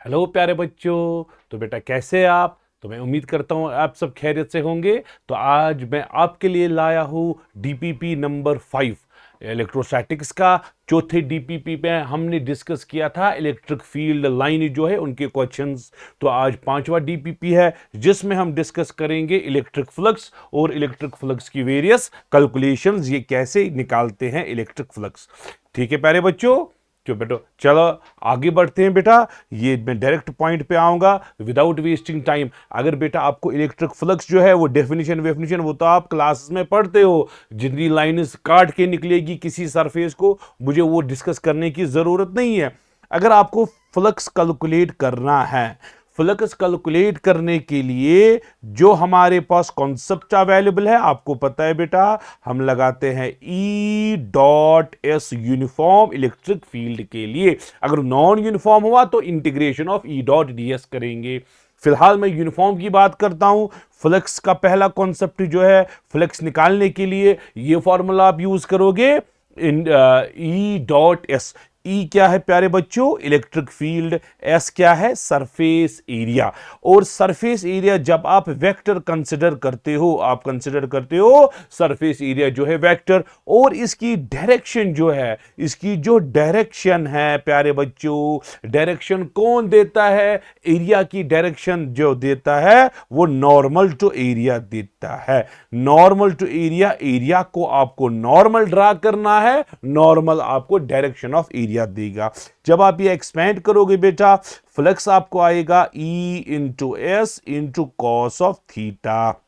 Hello प्यारे बच्चों। तो बेटा कैसे हैं आप? तो मैं उम्मीद करता हूँ आप सब खैरियत से होंगे। तो आज मैं आपके लिए लाया हूँ डीपीपी नंबर 5 इलेक्ट्रोस्टैटिक्स का। चौथे डीपीपी पे हमने डिस्कस किया था इलेक्ट्रिक फील्ड लाइन जो है उनके क्वेश्चंस। तो आज पांचवा डीपीपी है जिसमें हम डिस्कस करेंगे इलेक्ट्रिक फ्लक्स और इलेक्ट्रिक फ्लक्स की वेरियस कैलकुलेशंस, ये कैसे निकालते हैं इलेक्ट्रिक फ्लक्स। ठीक है प्यारे बच्चों, क्यों बेटो चलो आगे बढ़ते हैं बेटा। ये मैं डायरेक्ट पॉइंट पे आऊंगा विदाउट वेस्टिंग टाइम। अगर बेटा आपको इलेक्ट्रिक फ्लक्स जो है वो डेफिनेशन वो तो आप क्लासेस में पढ़ते हो, जितनी लाइन काट के निकलेगी किसी सरफेस को, मुझे वो डिस्कस करने की जरूरत नहीं है। अगर आपको फ्लक्स कैलकुलेट करना है, फ्लक्स कैलकुलेट करने के लिए जो हमारे पास कॉन्सेप्ट अवेलेबल है आपको पता है बेटा, हम लगाते हैं E dot S uniform electric field के लिए। अगर नॉन यूनिफॉर्म हुआ तो integration of E dot D S करेंगे। फिलहाल मैं यूनिफॉर्म की बात करता हूं। फ्लक्स का पहला कॉन्सेप्ट जो है, फ्लक्स निकालने के लिए ये फॉर्मूला आप यूज करोगे, ई डॉट एस। ई क्या है प्यारे बच्चों? Electric field. एस क्या है? Surface area. और सरफेस एरिया जब आप वेक्टर कंसिडर करते हो, आप कंसिडर करते हो सरफेस एरिया जो है वेक्टर, और इसकी डायरेक्शन जो है, इसकी जो डायरेक्शन है प्यारे बच्चों, डायरेक्शन कौन देता है? एरिया की डायरेक्शन जो देता है वो नॉर्मल टू एरिया देता है। नॉर्मल टू एरिया, एरिया को आपको नॉर्मल ड्रा करना है, नॉर्मल आपको डायरेक्शन ऑफ एरिया देगा। जब आप ये एक्सपेंड करोगे बेटा, फ्लक्स आपको आएगा E into S into cos of theta.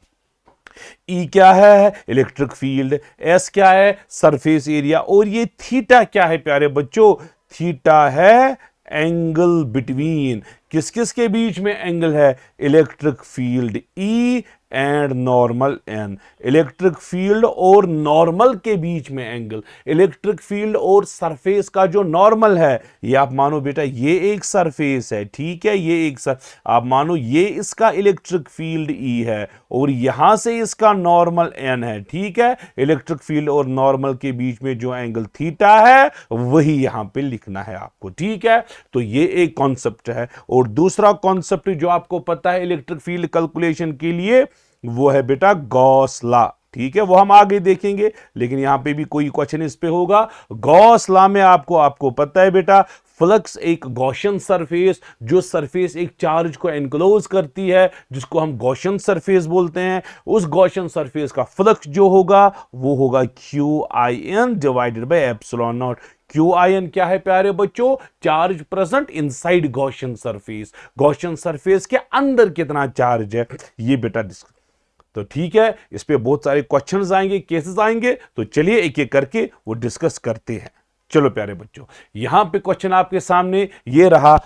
E क्या है? Electric field. एस क्या है? Surface area. और ये थीटा क्या है प्यारे बच्चों? थीटा है एंगल बिटवीन, किस किस के बीच में एंगल है? Electric field E and normal N. Electric field और नॉर्मल के बीच में एंगल, इलेक्ट्रिक फील्ड और सरफेस का जो नॉर्मल है, ये आप मानो बेटा ये एक सरफेस है, ठीक है, ये एक आप मानो ये इसका इलेक्ट्रिक फील्ड ई है और यहां से इसका नॉर्मल एन है, ठीक है। इलेक्ट्रिक फील्ड और नॉर्मल के बीच में जो एंगल थीटा है वही यहां पे लिखना है आपको, ठीक है। तो ये एक कॉन्सेप्ट है। और दूसरा कॉन्सेप्ट जो आपको पता है इलेक्ट्रिक फील्ड कैलकुलेशन के लिए, वो है बेटा गॉस लॉ, ठीक है, वो हम आगे देखेंगे, लेकिन यहां पे भी कोई क्वेश्चन इस पे होगा। गॉस लॉ में आपको पता है बेटा, फ्लक्स एक गॉसियन सरफेस, जो सरफेस एक चार्ज को एनक्लोज करती है, जिसको हम गॉसियन सरफेस बोलते हैं, उस गॉसियन सरफेस का फ्लक्स जो होगा वो होगा Q I N divided by epsilon naught. Q I N क्या है प्यारे बच्चों? Charge present inside Gaussian surface. Gaussian surface के अंदर कितना चार्ज है, ये बेटा डिस्कस। तो ठीक है, इस पे बहुत सारे क्वेश्चंस आएंगे, केसेस आएंगे, तो चलिए एक एक करके वो डिस्कस करते हैं। चलो प्यारे बच्चों, यहां पे क्वेश्चन आपके सामने ये रहा,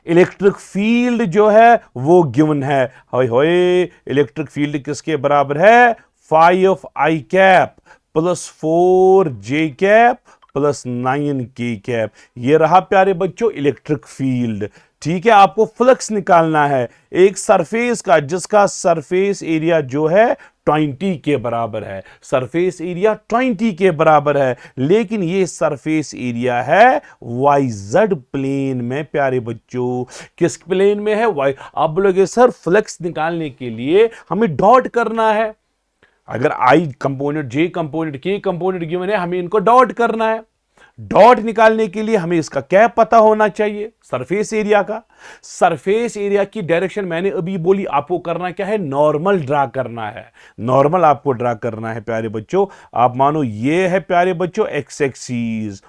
इलेक्ट्रिक फील्ड जो है वो गिवन है। होए होए, इलेक्ट्रिक फील्ड किसके बराबर है? 5 I cap plus 4J cap plus 9K cap. ये रहा प्यारे बच्चों इलेक्ट्रिक फील्ड, ठीक है। आपको फ्लक्स निकालना है एक सरफेस का, जिसका सरफेस एरिया जो है 20 के बराबर है। सरफेस एरिया 20 के बराबर है, लेकिन ये सरफेस एरिया है YZ प्लेन में प्यारे बच्चों। किस प्लेन में है? वाई। आप बोलोगे सर फ्लक्स निकालने के लिए हमें डॉट करना है। अगर I component, J component, K component given है, हमें इनको डॉट करना है। डॉट निकालने के लिए हमें इसका क्या पता होना चाहिए? सरफेस एरिया का। सरफेस एरिया की डायरेक्शन मैंने अभी बोली, आपको करना क्या है? नॉर्मल ड्रा करना है। नॉर्मल आपको ड्रा करना है प्यारे बच्चों। आप मानो ये है प्यारे बच्चों एक्स एक्सीज,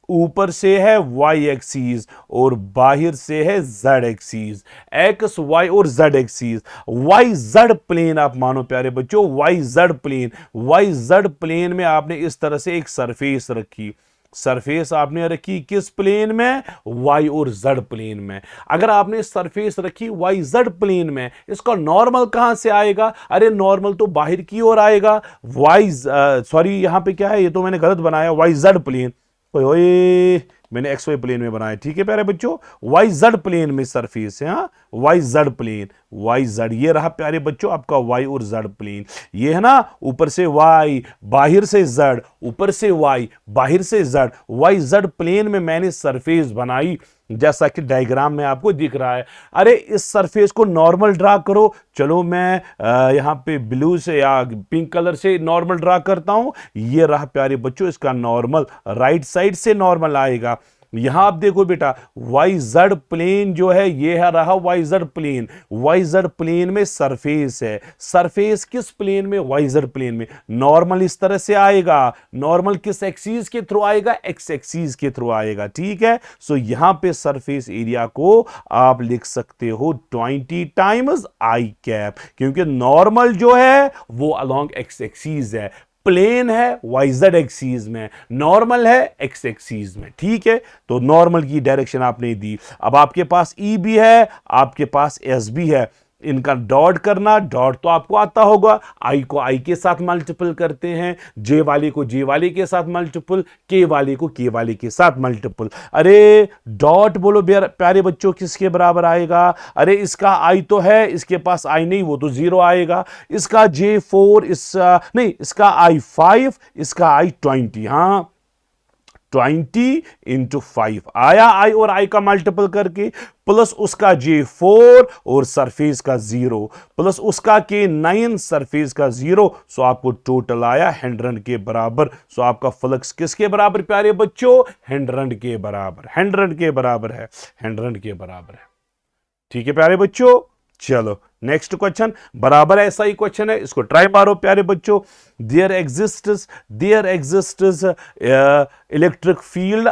ऊपर से है वाई एक्सीज और बाहर से है जेड एक्सीज। एक्स वाई और Z axes, Y Z plane आप मानो प्यारे बच्चों, Y Z plane. Y Z plane में आपने इस तरह से एक सरफेस रखी। सरफेस आपने रखी किस प्लेन में? वाई और जेड प्लेन में। अगर आपने सरफेस रखी वाई जेड प्लेन में, इसका नॉर्मल कहां से आएगा? अरे नॉर्मल तो बाहर की ओर आएगा। वाई सॉरी, यहां पे क्या है, ये तो मैंने गलत बनाया, वाई जेड प्लेन। ओए मैंने एक्स वाई प्लेन में बनाया, ठीक है प्यारे बच्चों। वाई जेड प्लेन में सरफेस है, हाँ, Y Z plane, Y Z, ये रहा प्यारे बच्चों आपका वाई और जेड प्लेन। ये है ना, ऊपर से वाई बाहर से जेड, ऊपर से वाई बाहर से जेड, वाई जेड प्लेन में मैंने सरफेस बनाई। जैसा कि डायग्राम में आपको दिख रहा है। अरे इस सरफेस को नॉर्मल ड्रा करो। चलो मैं यहाँ पे ब्लू से या पिंक कलर से नॉर्मल ड्रा करता हूं। ये रहा प्यारे बच्चों इसका नॉर्मल, राइट साइड से नॉर्मल आएगा। यहां आप देखो बेटा वाई जेड प्लेन जो है ये है रहा Y Z plane. Y Z plane में सरफेस है। सरफेस किस प्लेन में? वाई जेड प्लेन में। नॉर्मल इस तरह से आएगा। नॉर्मल किस एक्सीस के थ्रू आएगा? एक्स एक्सीस के थ्रू आएगा। ठीक है, सो यहां पे सरफेस एरिया को आप लिख सकते हो 20 टाइम्स आई कैप, क्योंकि नॉर्मल जो है वो अलोंग एक्स एक्सीस है, प्लेन है वाई जेड एक्सीस में, नॉर्मल है एक्स एक्सीस में। ठीक है, तो नॉर्मल की डायरेक्शन आपने दी। अब आपके पास ई भी है, आपके पास एस भी है। इनका डॉट करना, डॉट तो आपको आता होगा। आई को आई के साथ मल्टीपल करते हैं, जे वाले को जे वाले के साथ मल्टीपल, के वाले को के वाले के साथ मल्टीपल। अरे डॉट बोलो प्यारे बच्चों किसके बराबर आएगा? अरे इसका आई तो है, इसके पास आई नहीं, वो तो 0 आएगा। इसका J4, नहीं, इसका I5, इसका I20। हाँ, 20 इंटू 5 आया, आई और आई का मल्टीपल करके, प्लस उसका J4 और सरफेस का 0, प्लस उसका K9 सरफेस का 0। सो आपको टोटल आया 100 के बराबर। सो आपका फ्लक्स किसके बराबर प्यारे बच्चों? 100 के बराबर, 100 के बराबर है, 100 के बराबर है। ठीक है प्यारे बच्चों, चलो नेक्स्ट क्वेश्चन बराबर ऐसा ही क्वेश्चन है, इसको ट्राई मारो प्यारे बच्चों। There exists electric field.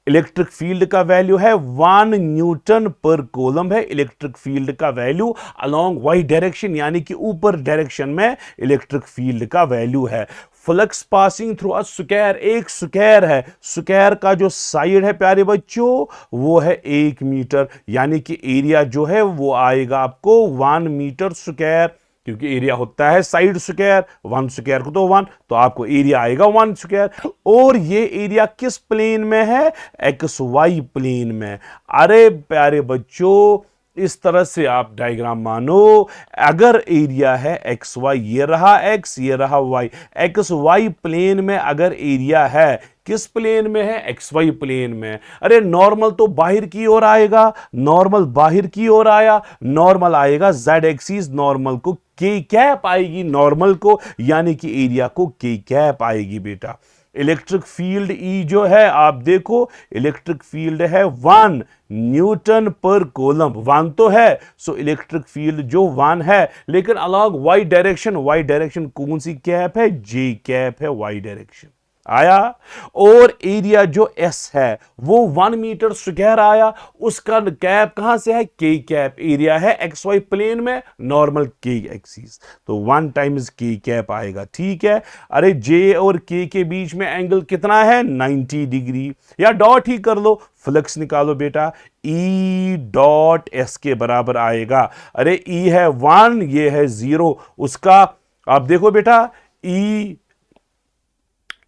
Electric field का वैल्यू है 1 न्यूटन पर कूलम है इलेक्ट्रिक फील्ड का वैल्यू अलोंग वाई डायरेक्शन, यानी कि ऊपर डायरेक्शन में इलेक्ट्रिक फील्ड का वैल्यू है। Flux passing through a square, एक स्क्वायर है, स्क्वायर का जो साइड है प्यारे बच्चों वो है 1 मीटर, यानी कि एरिया जो है वो आएगा आपको 1 मीटर स्क्वायर, क्योंकि एरिया होता है साइड स्क्वायर, 1 स्क्वायर को तो 1, तो आपको एरिया आएगा 1 स्क्वायर। और ये एरिया किस प्लेन में है? एक्स वाई प्लेन में। अरे प्यारे बच्चों इस तरह से आप डायग्राम मानो, अगर एरिया है एक्स वाई, ये रहा एक्स ये रहा वाई, एक्स वाई प्लेन में अगर एरिया है, किस प्लेन में है? एक्स वाई प्लेन में। अरे नॉर्मल तो बाहर की ओर आएगा, नॉर्मल बाहर की ओर आया, नॉर्मल आएगा जेड एक्सिस, नॉर्मल को के कैप आएगी नॉर्मल को, यानी कि एरिया को के कैप आएगी बेटा। इलेक्ट्रिक फील्ड ई जो है आप देखो, इलेक्ट्रिक फील्ड है 1 न्यूटन पर कूलम, 1 तो है, सो इलेक्ट्रिक फील्ड जो 1 है, लेकिन along Y direction, Y direction कौन सी कैप है? जे कैप है वाई डायरेक्शन आया। और एरिया जो एस है वो 1 मीटर स्क्वायर आया, उसका कैप कहां से है? के कैप। एरिया है एक्स वाई प्लेन में, नॉर्मल के एक्सिस, तो 1 टाइम्स के कैप आएगा। ठीक है, अरे जे और के बीच में एंगल कितना है? 90 डिग्री, या डॉट ही कर लो, फ्लक्स निकालो बेटा, ई डॉट एस के बराबर आएगा। अरे ई है 1, ये है 0, उसका आप देखो बेटा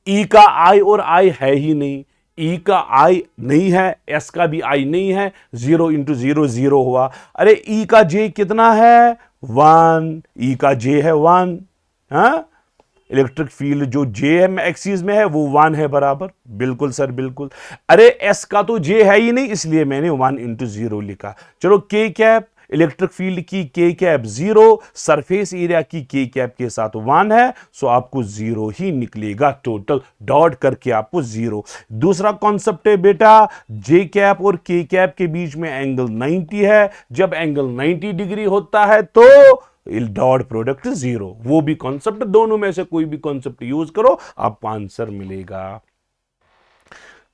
ई का आई और आई है ही नहीं, ई का आई नहीं है, एस का भी आई नहीं है, 0 इंटू 0 0 हुआ। अरे ई का जे कितना है? 1, ई का जे है 1। हाँ, इलेक्ट्रिक फील्ड जो जे एम एक्सिस में है वो 1 है बराबर, बिल्कुल सर बिल्कुल। अरे एस का तो जे है ही नहीं, इसलिए मैंने 1 इंटू 0 लिखा। चलो के कैप, इलेक्ट्रिक फील्ड की के कैप 0, सरफेस एरिया की के कैप के साथ 1 है, सो आपको 0 ही निकलेगा टोटल, डॉट करके आपको 0। दूसरा कॉन्सेप्ट है बेटा, जे कैप और के कैप के बीच में एंगल 90 है, जब एंगल 90 डिग्री होता है तो डॉट प्रोडक्ट 0। वो भी कॉन्सेप्ट, दोनों में से कोई भी कॉन्सेप्ट यूज करो, आपको आंसर मिलेगा।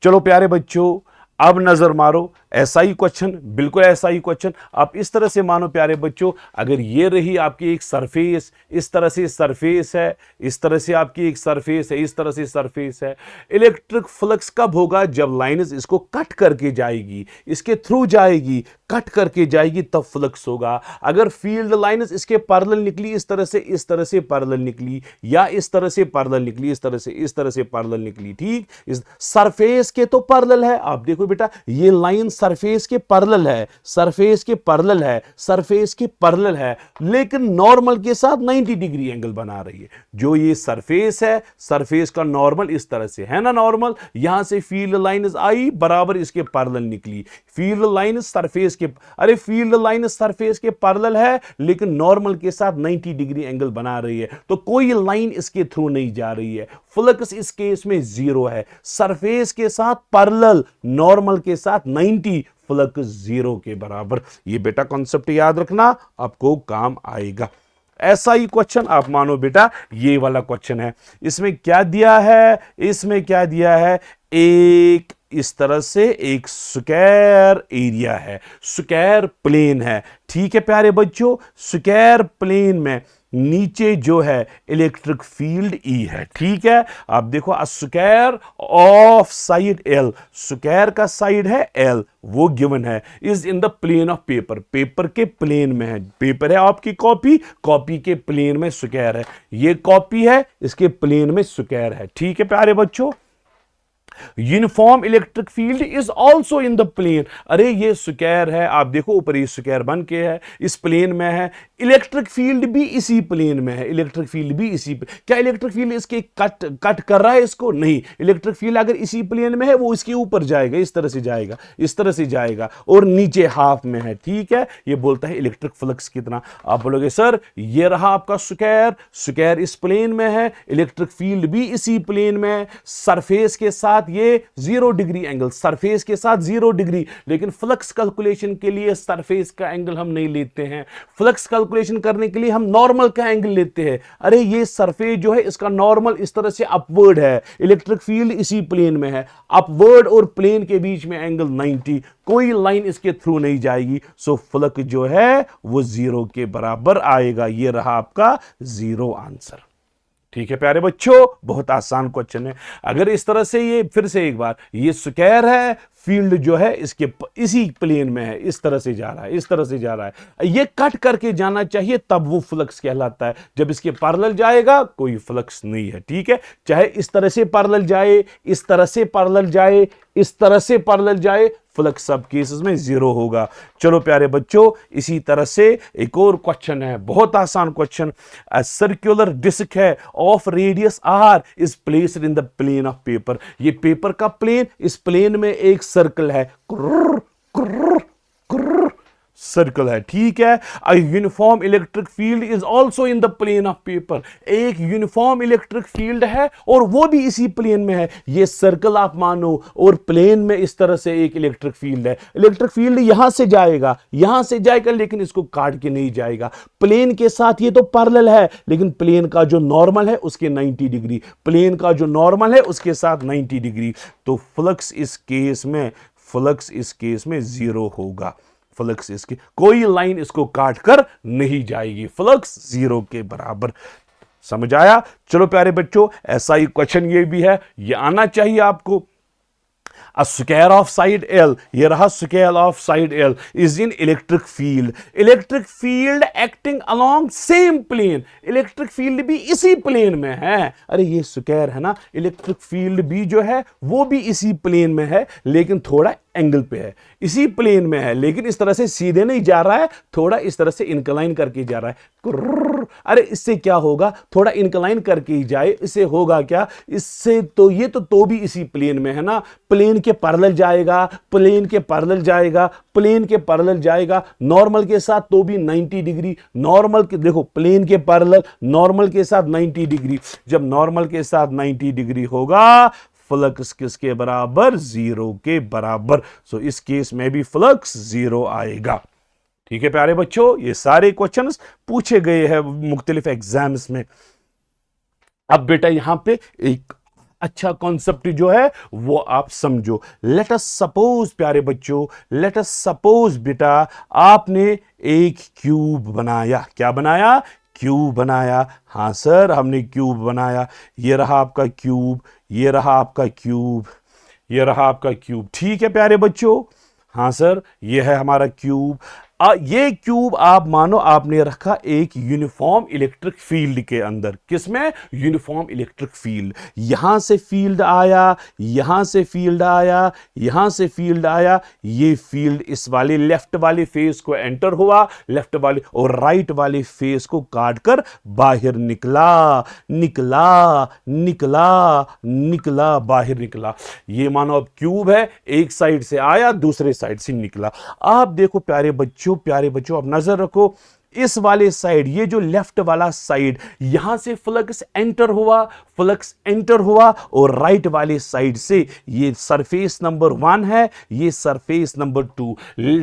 चलो प्यारे बच्चों अब नजर मारो, ऐसा ही क्वेश्चन, बिल्कुल ऐसा ही क्वेश्चन। आप इस तरह से मानो प्यारे बच्चों, अगर ये रही आपकी एक सरफेस, इस तरह से सरफेस है, इस तरह से आपकी एक सरफेस है, इस तरह से सरफेस है। इलेक्ट्रिक फ्लक्स कब होगा? जब लाइन्स इसको कट करके जाएगी, इसके थ्रू जाएगी, कट करके जाएगी, तब फ्लक्स होगा। अगर फील्ड लाइन्स इसके पैरेलल निकली, इस तरह से पैरेलल निकली, या इस तरह से पैरेलल निकली, इस तरह से पैरेलल निकली, ठीक, इस सरफेस के तो पैरेलल है, आप देखो देखो बेटा ये लाइन सरफेस के पैरेलल है, सरफेस के पैरेलल है, सरफेस के पैरेलल है, लेकिन नॉर्मल के साथ 90 डिग्री एंगल बना रही है। जो ये सरफेस है, सरफेस का नॉर्मल इस तरह से है ना, नॉर्मल यहां से फील्ड लाइन आई बराबर इसके पैरेलल निकली। फील्ड लाइन सरफेस के, अरे फील्ड लाइन सरफेस के पैरेलल है लेकिन नॉर्मल के साथ 90 डिग्री एंगल बना रही है, तो कोई लाइन इसके थ्रू नहीं जा रही है। फ्लक्स इस केस में 0 है। सरफेस के साथ पैरेलल, नॉर्मल के साथ 90, फ्लक्स 0 के बराबर। ये बेटा कॉन्सेप्ट याद रखना, आपको काम आएगा। ऐसा ही क्वेश्चन आप मानो बेटा ये वाला क्वेश्चन है। इसमें क्या दिया है, इसमें क्या दिया है, एक इस तरह से एक स्क्वायर एरिया है, स्क्वायर प्लेन है। ठीक है प्यारे बच्चों, स्क्वायर प्लेन में नीचे जो है इलेक्ट्रिक फील्ड ई है। ठीक है, आप देखो square of side L, square का साइड है एल, वो गिवन है, is in the plane of paper, paper के प्लेन में है। पेपर है आपकी कॉपी, कॉपी के प्लेन में स्क्वायर है। ये कॉपी है, इसके प्लेन में स्क्वायर है। ठीक है प्यारे बच्चों, uniform electric field is also in the plane. अरे ये स्क्वायर है, आप देखो ऊपर ये स्क्वायर बन के है, इस प्लेन में है, इलेक्ट्रिक फील्ड भी इसी प्लेन में है, इलेक्ट्रिक फील्ड भी इसी। क्या इलेक्ट्रिक फील्ड इसके कट कर रहा है इसको? नहीं, इलेक्ट्रिक फील्ड अगर इसी प्लेन में है वो इसके ऊपर जाएगा, इस तरह से जाएगा, इस तरह से जाएगा, और नीचे हाफ में है। ठीक है, ये बोलता है इलेक्ट्रिक फ्लक्स कितना। आप बोलोगे सर ये रहा आपका स्क्वायर, स्क्वायर इस प्लेन में है, इलेक्ट्रिक फील्ड भी इसी प्लेन में है, सरफेस के साथ ये 0 डिग्री एंगल, सरफेस के साथ 0 डिग्री, लेकिन फ्लक्स कैलकुलेशन के लिए सरफेस का एंगल हम नहीं लेते हैं, फ्लक्स कैलकुलेशन करने के लिए हम नॉर्मल का एंगल लेते हैं। अरे ये सरफेस जो है इसका नॉर्मल इस तरह से अपवर्ड है, इलेक्ट्रिक फील्ड इसी प्लेन में है, अपवर्ड और प्लेन के बीच में एंगल 90, कोई लाइन इसके थ्रू नहीं जाएगी, सो फ्लक्स जो है वो 0 के बराबर आएगा। ये रहा आपका 0 आंसर। ठीक है प्यारे बच्चों, बहुत आसान क्वेश्चन है। अगर इस तरह से ये फिर से एक बार, ये स्क्वायर है, फील्ड जो है इसके इसी प्लेन में है, इस तरह से जा रहा है, इस तरह से जा रहा है, ये कट करके जाना चाहिए तब वो फ्लक्स कहलाता है। जब इसके पैरेलल जाएगा कोई फ्लक्स नहीं है। ठीक है, चाहे इस तरह से पैरेलल जाए, इस तरह से पैरेलल जाए, इस तरह से पैरेलल जाए, फ्लक्स सब केसेस में 0 होगा। चलो प्यारे बच्चों, इसी तरह से एक और क्वेश्चन है, बहुत आसान क्वेश्चन। अ सर्कुलर डिस्क है of radius r is placed in the plane of paper. ये पेपर का प्लेन, इस प्लेन में एक सर्कल है, सर्कल है। ठीक है, a uniform electric field is also in the plane of paper. एक यूनिफॉर्म इलेक्ट्रिक फील्ड है और वो भी इसी प्लेन में है। ये सर्कल आप मानो, और प्लेन में इस तरह से एक इलेक्ट्रिक फील्ड है। इलेक्ट्रिक फील्ड यहां से जाएगा, यहां से जाएगा, लेकिन इसको काट के नहीं जाएगा। प्लेन के साथ ये तो पैरेलल है, लेकिन प्लेन का जो नॉर्मल है उसके 90 डिग्री, प्लेन का जो नॉर्मल है उसके साथ 90 डिग्री। तो फ्लक्स इस केस में, फ्लक्स इस केस में 0 होगा। फ्लक्स इसकी कोई लाइन इसको काट कर नहीं जाएगी, फ्लक्स 0 के बराबर। समझ आया? चलो प्यारे बच्चों, ऐसा ही क्वेश्चन ये भी है, ये आना चाहिए आपको। A square of side L, ये रहा square of side L is in electric field, electric field acting along same plane, electric field भी इसी प्लेन में है। अरे ये स्क्वायर है ना, इलेक्ट्रिक फील्ड भी जो है वो भी इसी प्लेन में है, लेकिन थोड़ा एंगल पे है, इसी प्लेन में है, लेकिन इस तरह से सीधे नहीं जा रहा है, थोड़ा इस तरह से इंक्लाइन करके जा रहा है। अरे इससे क्या होगा, थोड़ा इंक्लाइन करके ही जाए, इससे होगा क्या, इससे तो ये तो भी इसी प्लेन में है ना, प्लेन के पैरेलल जाएगा, प्लेन के पैरेलल जाएगा, प्लेन के पैरेलल जाएगा, नॉर्मल के साथ तो भी 90 डिग्री, नॉर्मल के देखो प्लेन के पैरेलल, नॉर्मल के साथ 90 डिग्री। जब नॉर्मल के साथ 90 डिग्री होगा, फ्लक्स किसके बराबर? 0 के बराबर। सो इस केस में भी फ्लक्स 0 आएगा। ठीक है प्यारे बच्चों, ये सारे क्वेश्चंस पूछे गए हैं मुख्तलिफ एग्जाम्स में। अब बेटा यहां पे एक अच्छा कॉन्सेप्ट जो है वो आप समझो। लेट अस सपोज प्यारे बच्चों, लेट अस सपोज बेटा आपने एक क्यूब बनाया। क्या बनाया? क्यूब बनाया। हाँ सर, हमने क्यूब बनाया। ये रहा आपका क्यूब, ये रहा आपका क्यूब, ये रहा आपका क्यूब। ठीक है प्यारे बच्चों? हाँ सर, ये है हमारा क्यूब। ये क्यूब आप मानो आपने रखा एक यूनिफॉर्म इलेक्ट्रिक फील्ड के अंदर। किसमें? Uniform electric field. यहां से फील्ड आया, यहां से फील्ड आया, यहां से फील्ड आया, ये फील्ड इस वाले लेफ्ट वाले फेस को एंटर हुआ, लेफ्ट वाले और राइट वाले फेस को काटकर बाहर निकला, निकला, निकला, निकला, बाहर निकला। ये मानो अब क्यूब है, एक साइड से आया, दूसरे साइड से निकला। आप देखो प्यारे बच्चों, प्यारे बच्चों, आप नजर रखो इस वाले साइड, ये जो लेफ्ट वाला साइड, यहां से फ्लक्स एंटर हुआ, फ्लक्स एंटर हुआ, और राइट वाले साइड से ये सरफेस नंबर 1 है, ये सरफेस नंबर 2।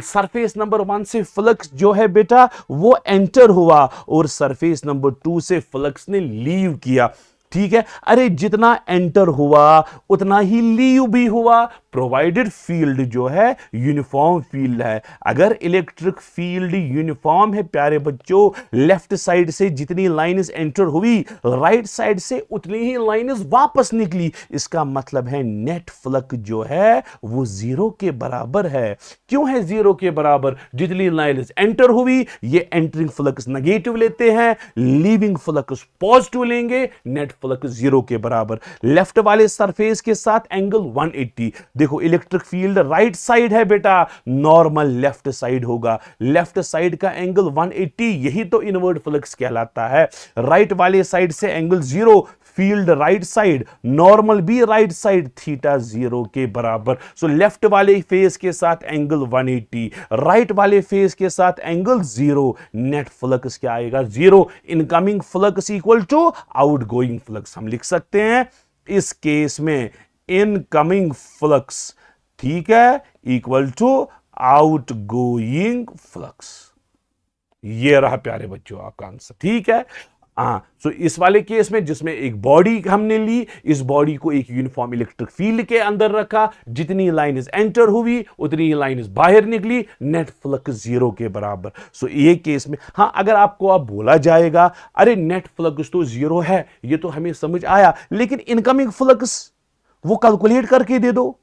सरफेस नंबर 1 से फ्लक्स जो है बेटा वो एंटर हुआ, और सरफेस नंबर 2 से फ्लक्स ने लीव किया। ठीक है, अरे जितना एंटर हुआ उतना ही लीव भी हुआ, प्रोवाइडेड फील्ड जो है यूनिफॉर्म फील्ड है। अगर इलेक्ट्रिक फील्ड यूनिफॉर्म है प्यारे बच्चों, लेफ्ट साइड से जितनी लाइन्स एंटर हुई, राइट साइड से उतनी ही लाइन्स वापस निकली, इसका मतलब है नेट फ्लक्स जो है वो 0 के बराबर है। क्यों है 0 के बराबर? जितनी लाइन्स एंटर हुई, ये एंटरिंग फ्लक्स नेगेटिव लेते हैं, लीविंग फ्लक्स पॉजिटिव लेंगे, नेट फ्लक्स 0 के बराबर। लेफ्ट वाले सरफेस के साथ एंगल 180। देखो इलेक्ट्रिक फील्ड राइट साइड है बेटा, नॉर्मल लेफ्ट साइड होगा, लेफ्ट साइड का एंगल 180, यही तो इनवर्ड फ्लक्स कहलाता है। राइट वाले साइड से angle 0, field right side, normal भी राइट साइड, थीटा 0 के बराबर। सो लेफ्ट वाले फेस के साथ एंगल 180, राइट वाले फेस के साथ एंगल 0, नेट फ्लक्स क्या आएगा? 0। Incoming flux equal to outgoing flux. हम लिख सकते हैं इस केस में इनकमिंग फ्लक्स, ठीक है, इक्वल टू आउटगोइंग फ्लक्स। ये रहा प्यारे बच्चों आपका आंसर। ठीक है, हाँ। सो इस वाले केस में जिसमें एक बॉडी हमने ली, इस बॉडी को एक यूनिफॉर्म इलेक्ट्रिक फील्ड के अंदर रखा, जितनी लाइन्स एंटर हुई उतनी ही लाइन्स बाहर निकली, नेट फ्लक्स 0 के बराबर। सो ये केस में, हाँ, अगर आपको अब बोला जाएगा अरे नेट फ्लक्स तो 0 है, ये तो हमें समझ आया, लेकिन इनकमिंग फ्लक्स वो कैलकुलेट करके दे दो,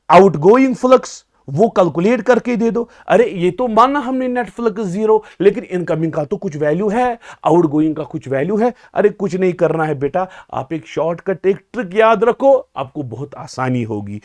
आउटगोइंग फ्लक्स वो कैलकुलेट करके दे दो। अरे ये तो माना हमने नेट फ्लक्स 0, लेकिन इनकमिंग का तो कुछ वैल्यू है, आउटगोइंग का कुछ वैल्यू है। अरे कुछ नहीं करना है बेटा, आप एक शॉर्टकट, एक ट्रिक याद रखो, आपको बहुत आसानी होगी।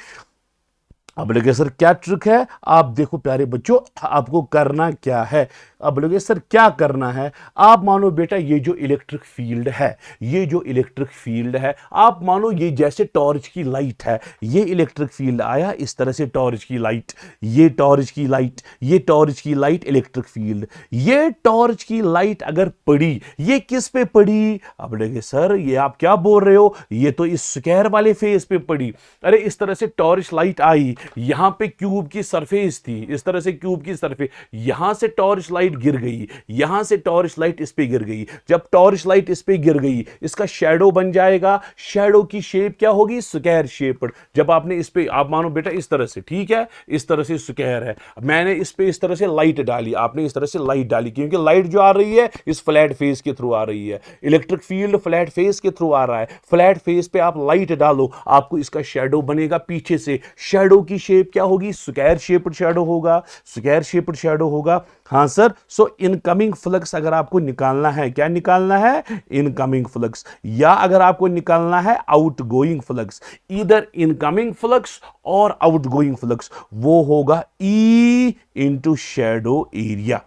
अब लगे सर क्या ट्रिक है? आप देखो प्यारे बच्चों, आपको करना क्या है? अब लगे सर क्या करना है? आप मानो बेटा ये जो इलेक्ट्रिक फील्ड है, ये जो इलेक्ट्रिक फील्ड है, आप मानो ये जैसे टॉर्च की लाइट है। ये इलेक्ट्रिक फील्ड आया इस तरह से, टॉर्च की लाइट, ये टॉर्च की लाइट, ये टॉर्च की लाइट, इलेक्ट्रिक फील्ड। ये टॉर्च की लाइट अगर पड़ी, ये किस पे पड़ी? अब लगे सर ये आप क्या बोल रहे हो, ये तो इस स्क्वायर वाले फेस पे पड़ी। अरे इस तरह से टॉर्च लाइट आई, यहां पे क्यूब की सरफेस थी, इस तरह से क्यूब की सरफेस, यहां से टॉर्च लाइट गिर गई, यहां से टॉर्च लाइट इस पे गिर गई। जब टॉर्च लाइट इस पे गिर गई, इसका शैडो बन जाएगा, शैडो की शेप क्या होगी? Square shape. जब आपने इस पे, आप मानो बेटा इस तरह से, ठीक है, इस तरह से स्क्वायर है, मैंने इस पे इस तरह से लाइट डाली, आपने इस तरह से लाइट डाली, क्योंकि लाइट जो आ रही है इस फ्लैट फेस के थ्रू आ रही है, इलेक्ट्रिक फील्ड फ्लैट फेस के थ्रू आ रहा है। फ्लैट फेस पे आप लाइट डालो, आपको इसका शैडो बनेगा पीछे से, शैडो की शेप क्या होगी? स्क्वायर शेप्ड शैडो होगा, स्क्वायर शेप्ड शैडो होगा। हां सर, सो इनकमिंग फ्लक्स अगर आपको निकालना है, क्या निकालना है? इनकमिंग फ्लक्स, या अगर आपको निकालना है आउटगोइंग फ्लक्स, इधर इनकमिंग फ्लक्स और आउटगोइंग फ्लक्स, वो होगा E इंटू शैडो एरिया।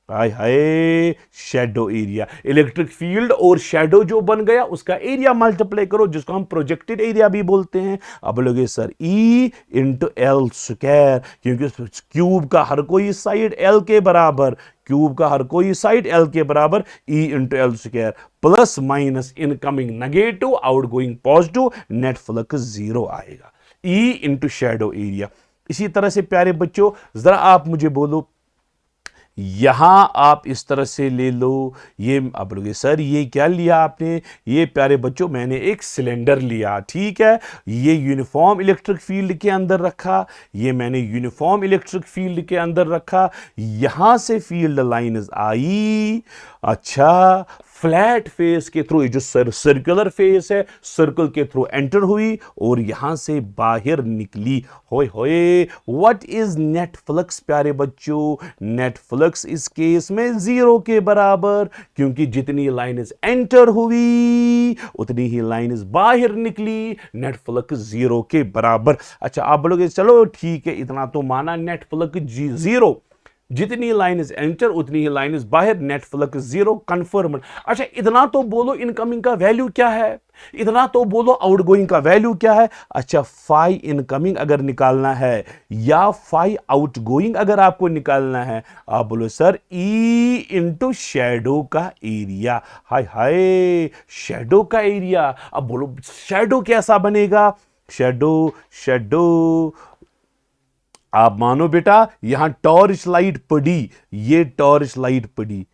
हाय हाय, शैडो एरिया, इलेक्ट्रिक फील्ड और शैडो जो बन गया उसका एरिया मल्टीप्लाई करो, जिसको हम प्रोजेक्टेड एरिया भी बोलते हैं। अब लोगे sir E into L square, क्योंकि क्यूब का हर कोई साइड L के बराबर, क्यूब का हर कोई साइड L के बराबर, E into L square, plus minus incoming negative, outgoing positive, net flux 0 आएगा, E इंटू शैडो एरिया। इसी तरह से प्यारे बच्चों जरा आप मुझे बोलो, यहां आप इस तरह से ले लो, ये अब लोगे सर ये क्या लिया आपने? ये प्यारे बच्चों मैंने एक सिलेंडर लिया, ठीक है, ये यूनिफॉर्म इलेक्ट्रिक फील्ड के अंदर रखा, ये मैंने यूनिफॉर्म इलेक्ट्रिक फील्ड के अंदर रखा, यहां से फील्ड लाइंस आई, अच्छा, फ्लैट फेस के थ्रू, ये जो सर्कुलर फेस है, सर्कल के थ्रू एंटर हुई और यहां से बाहर निकली। होए होए, व्हाट इज नेट फ्लक्स प्यारे बच्चों? नेट फ्लक्स इस केस में 0 के बराबर, क्योंकि जितनी लाइन एंटर हुई उतनी ही लाइन बाहर निकली। नेट फ्लक्स 0 के बराबर। अच्छा, आप बोलोगे चलो ठीक है, इतना तो माना, नेट फ्लक्स 0, जितनी लाइन एंटर उतनी ही लाइन बाहर, नेट फ्लक्स 0 कंफर्म। अच्छा, इतना तो बोलो इनकमिंग का वैल्यू क्या है, इतना तो बोलो आउटगोइंग का वैल्यू क्या है। अच्छा, फाई इनकमिंग अगर निकालना है या फाई आउटगोइंग अगर आपको निकालना है, आप बोलो सर ई इंटू शेडो का एरिया। हाय हाय, शेडो का एरिया। अब बोलो शेडो कैसा बनेगा? शेडो, शेडो, आप मानो बेटा, यहां टॉर्च लाइट पड़ी, ये टॉर्च लाइट पड़ी,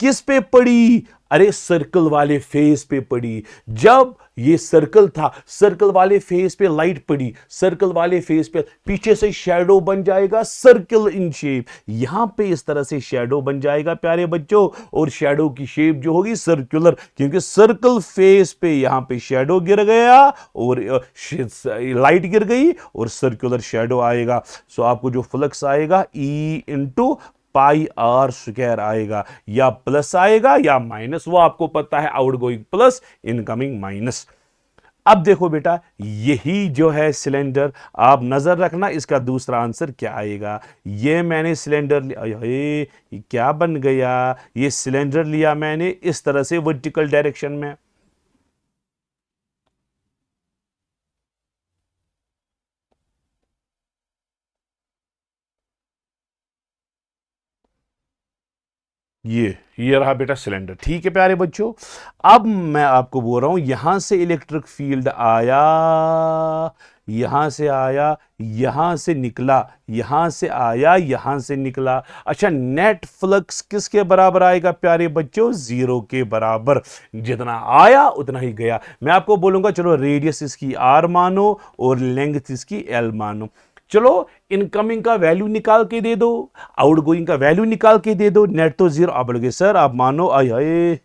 किस पे पड़ी? अरे सर्कल वाले फेस पे पड़ी। जब ये सर्कल था, सर्कल वाले फेस पे लाइट पड़ी, सर्कल वाले फेस पे पीछे से शैडो बन जाएगा सर्कल इन शेप। यहां पे इस तरह से शैडो बन जाएगा प्यारे बच्चों, और शैडो की शेप जो होगी सर्कुलर, क्योंकि सर्कल फेस पे यहां पे शैडो गिर गया और लाइट गिर गई और सर्कुलर शैडो आएगा। सो आपको जो फ्लक्स आएगा E into pi R square आएगा, या प्लस आएगा या माइनस, वो आपको पता है, आउटगोइंग प्लस, इनकमिंग माइनस। अब देखो बेटा, यही जो है सिलेंडर, आप नजर रखना इसका दूसरा आंसर क्या आएगा। ये मैंने सिलेंडर लिया, ये क्या बन गया, ये सिलेंडर लिया मैंने इस तरह से वर्टिकल डायरेक्शन में, ये रहा बेटा सिलेंडर। ठीक है प्यारे बच्चों, अब मैं आपको बोल रहा हूं, यहां से इलेक्ट्रिक फील्ड आया, यहां से आया, यहां से निकला, यहां से आया, यहां से निकला। अच्छा, नेट फ्लक्स किसके बराबर आएगा प्यारे बच्चों? 0 के बराबर। जितना आया उतना ही गया। मैं आपको बोलूंगा चलो रेडियस इसकी r मानो और लेंथ इसकी l मानो। चलो इनकमिंग का वैल्यू निकाल के दे दो, आउटगोइंग का वैल्यू निकाल के दे दो। नेट तो 0। आप बोलोगे सर आप मानो, आए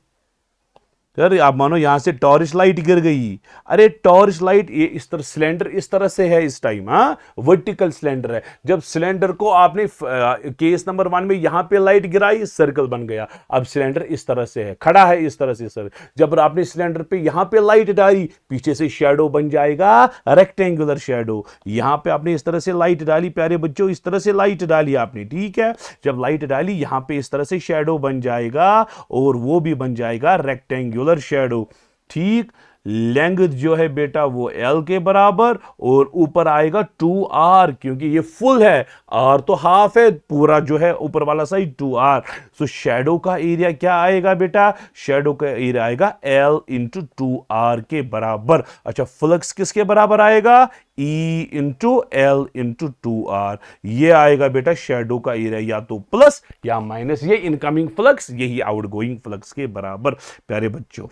सर आप मानो यहां से टॉर्च लाइट गिर गई। अरे टॉर्च लाइट, ये इस तरह सिलेंडर इस तरह से है इस टाइम, हाँ वर्टिकल सिलेंडर है। जब सिलेंडर को आपने केस नंबर 1 में यहां पे लाइट गिराई, सर्कल बन गया। अब सिलेंडर इस तरह से है, खड़ा है इस तरह से सर। जब आपने सिलेंडर पे यहां पे लाइट डाली, पीछे से शैडो बन जाएगा रेक्टेंगुलर शैडो। यहां पे आपने इस तरह से लाइट डाली प्यारे बच्चों, इस तरह से लाइट डाली आपने, ठीक है। जब लाइट डाली यहां पे इस तरह से शैडो बन जाएगा और वो भी बन जाएगा रेक्टेंगुलर शैडो, ठीक। लेंथ जो है बेटा वो L के बराबर, और ऊपर आएगा 2R, क्योंकि ये फुल है, R तो हाफ है, पूरा जो है ऊपर वाला साइड 2R। सो शैडो का एरिया क्या आएगा बेटा? शैडो का एरिया आएगा L इंटू 2R के बराबर। अच्छा, फ्लक्स किसके बराबर आएगा? E into L into 2R। ये आएगा बेटा शैडो का एरिया, या तो प्लस या माइनस, ये इनकमिंग फ्लक्स, यही आउटगोइंग फ्लक्स के बराबर प्यारे बच्चों।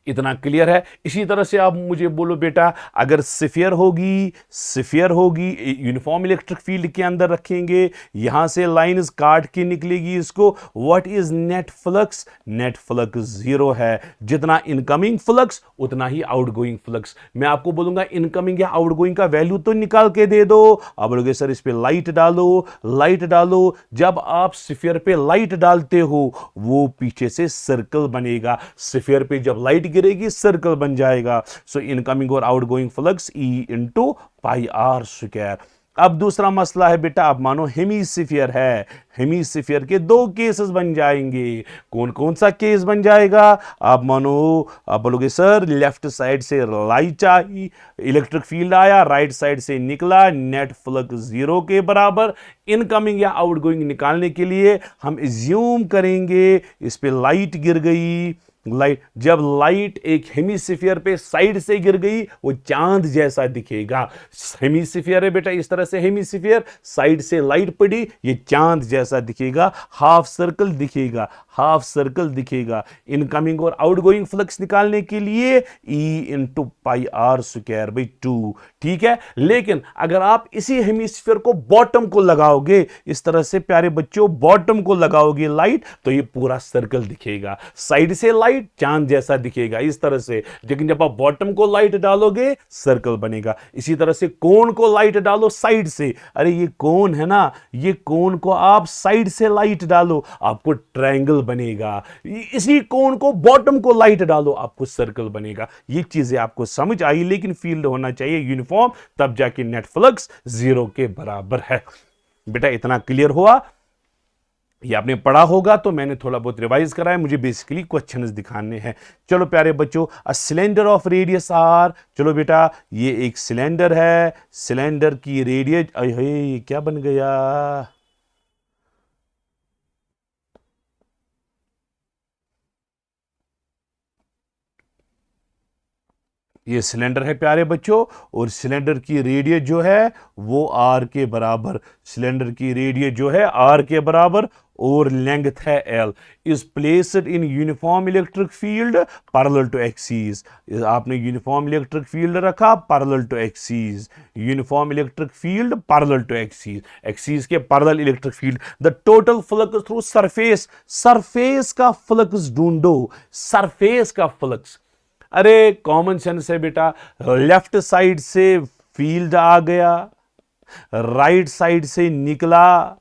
इतना क्लियर है। इसी तरह से आप मुझे बोलो बेटा, अगर स्फीयर होगी, स्फीयर होगी, यूनिफॉर्म इलेक्ट्रिक फील्ड के अंदर रखेंगे, यहां से लाइंस काट के निकलेगी इसको, what is net flux? Net flux 0 है। जितना इनकमिंग फ्लक्स उतना ही आउटगोइंग फ्लक्स। मैं आपको बोलूंगा इनकमिंग या आउटगोइंग का वैल्यू तो निकाल के दे दो। आप बोलोगे सर इस पे लाइट डालो, लाइट डालो। जब आप स्फीयर पे लाइट डालते हो, वो पीछे से सर्कल बनेगा। स्फीयर पे जब लाइट गिरेगी, सर्कल बन जाएगा। सो इनकमिंग और outgoing flux E into pi R square. अब दूसरा मसला है बेटा, आप मानो हेमीस्फीयर है, हेमीस्फीयर के 2 केसेस बन जाएंगे। कौन कौन सा केस बन जाएगा? आप मानो, आप बोलोगे सर लेफ्ट साइड से लाइट आई, इलेक्ट्रिक फील्ड आया, राइट साइड से निकला, नेट फ्लक्स 0 के बराबर। इनकमिंग या आउटगोइंग निकालने के लिए हम एज्यूम करेंगे इस पे लाइट गिर गई, लाइट, जब लाइट एक हेमिस्फीयर पे साइड से गिर गई वो चांद जैसा दिखेगा। हेमिस्फीयर है बेटा, इस तरह से हेमिस्फीयर, साइड से लाइट पड़ी, ये चांद जैसा दिखेगा, हाफ सर्कल दिखेगा, हाफ सर्कल दिखेगा। इनकमिंग और आउटगोइंग फ्लक्स निकालने के लिए E into pi R square by 2, ठीक है। लेकिन अगर आप इसी हेमिस्फीयर को बॉटम को लगाओगे, इस तरह से प्यारे बच्चों बॉटम को लगाओगे लाइट, तो ये पूरा सर्कल दिखेगा, साइड से लाइट चांद जैसा दिखेगा इस तरह से। लेकिन जब आप बॉटम को लाइट डालोगे सर्कल बनेगा। इसी तरह से कोन को लाइट डालो साइड से, अरे ये कोन है ना, ये कोन को आप साइड से लाइट डालो आपको ट्रायंगल बनेगा। इसी कोन को बॉटम को लाइट डालो आपको सर्कल बनेगा। ये चीजें आपको समझ आई, लेकिन फील्ड होना चाहिए यूनिफॉर्म, तब जाके नेट फ्लक्स 0 के बराबर है। बेटा इतना क्लियर हुआ? ये आपने पढ़ा होगा, तो मैंने थोड़ा बहुत रिवाइज करा है, मुझे बेसिकली क्वेश्चंस दिखाने हैं। चलो प्यारे बच्चों, a cylinder of radius R, चलो बेटा ये एक सिलेंडर है, सिलेंडर की रेडियस, ये क्या बन गया, ये सिलेंडर है प्यारे बच्चों, और सिलेंडर की रेडियस जो है वो आर के बराबर, सिलेंडर की रेडियस जो है आर के बराबर, और लेंथ है L, is placed in uniform electric field parallel to axis. आपने यूनिफॉर्म इलेक्ट्रिक फील्ड रखा parallel to axis, uniform electric field parallel to axis, axis के parallel electric field. The total flux through surface, surface का flux ढूंढो, surface का flux. अरे common sense है बेटा, left side से फील्ड आ गया, राइट साइड से निकला,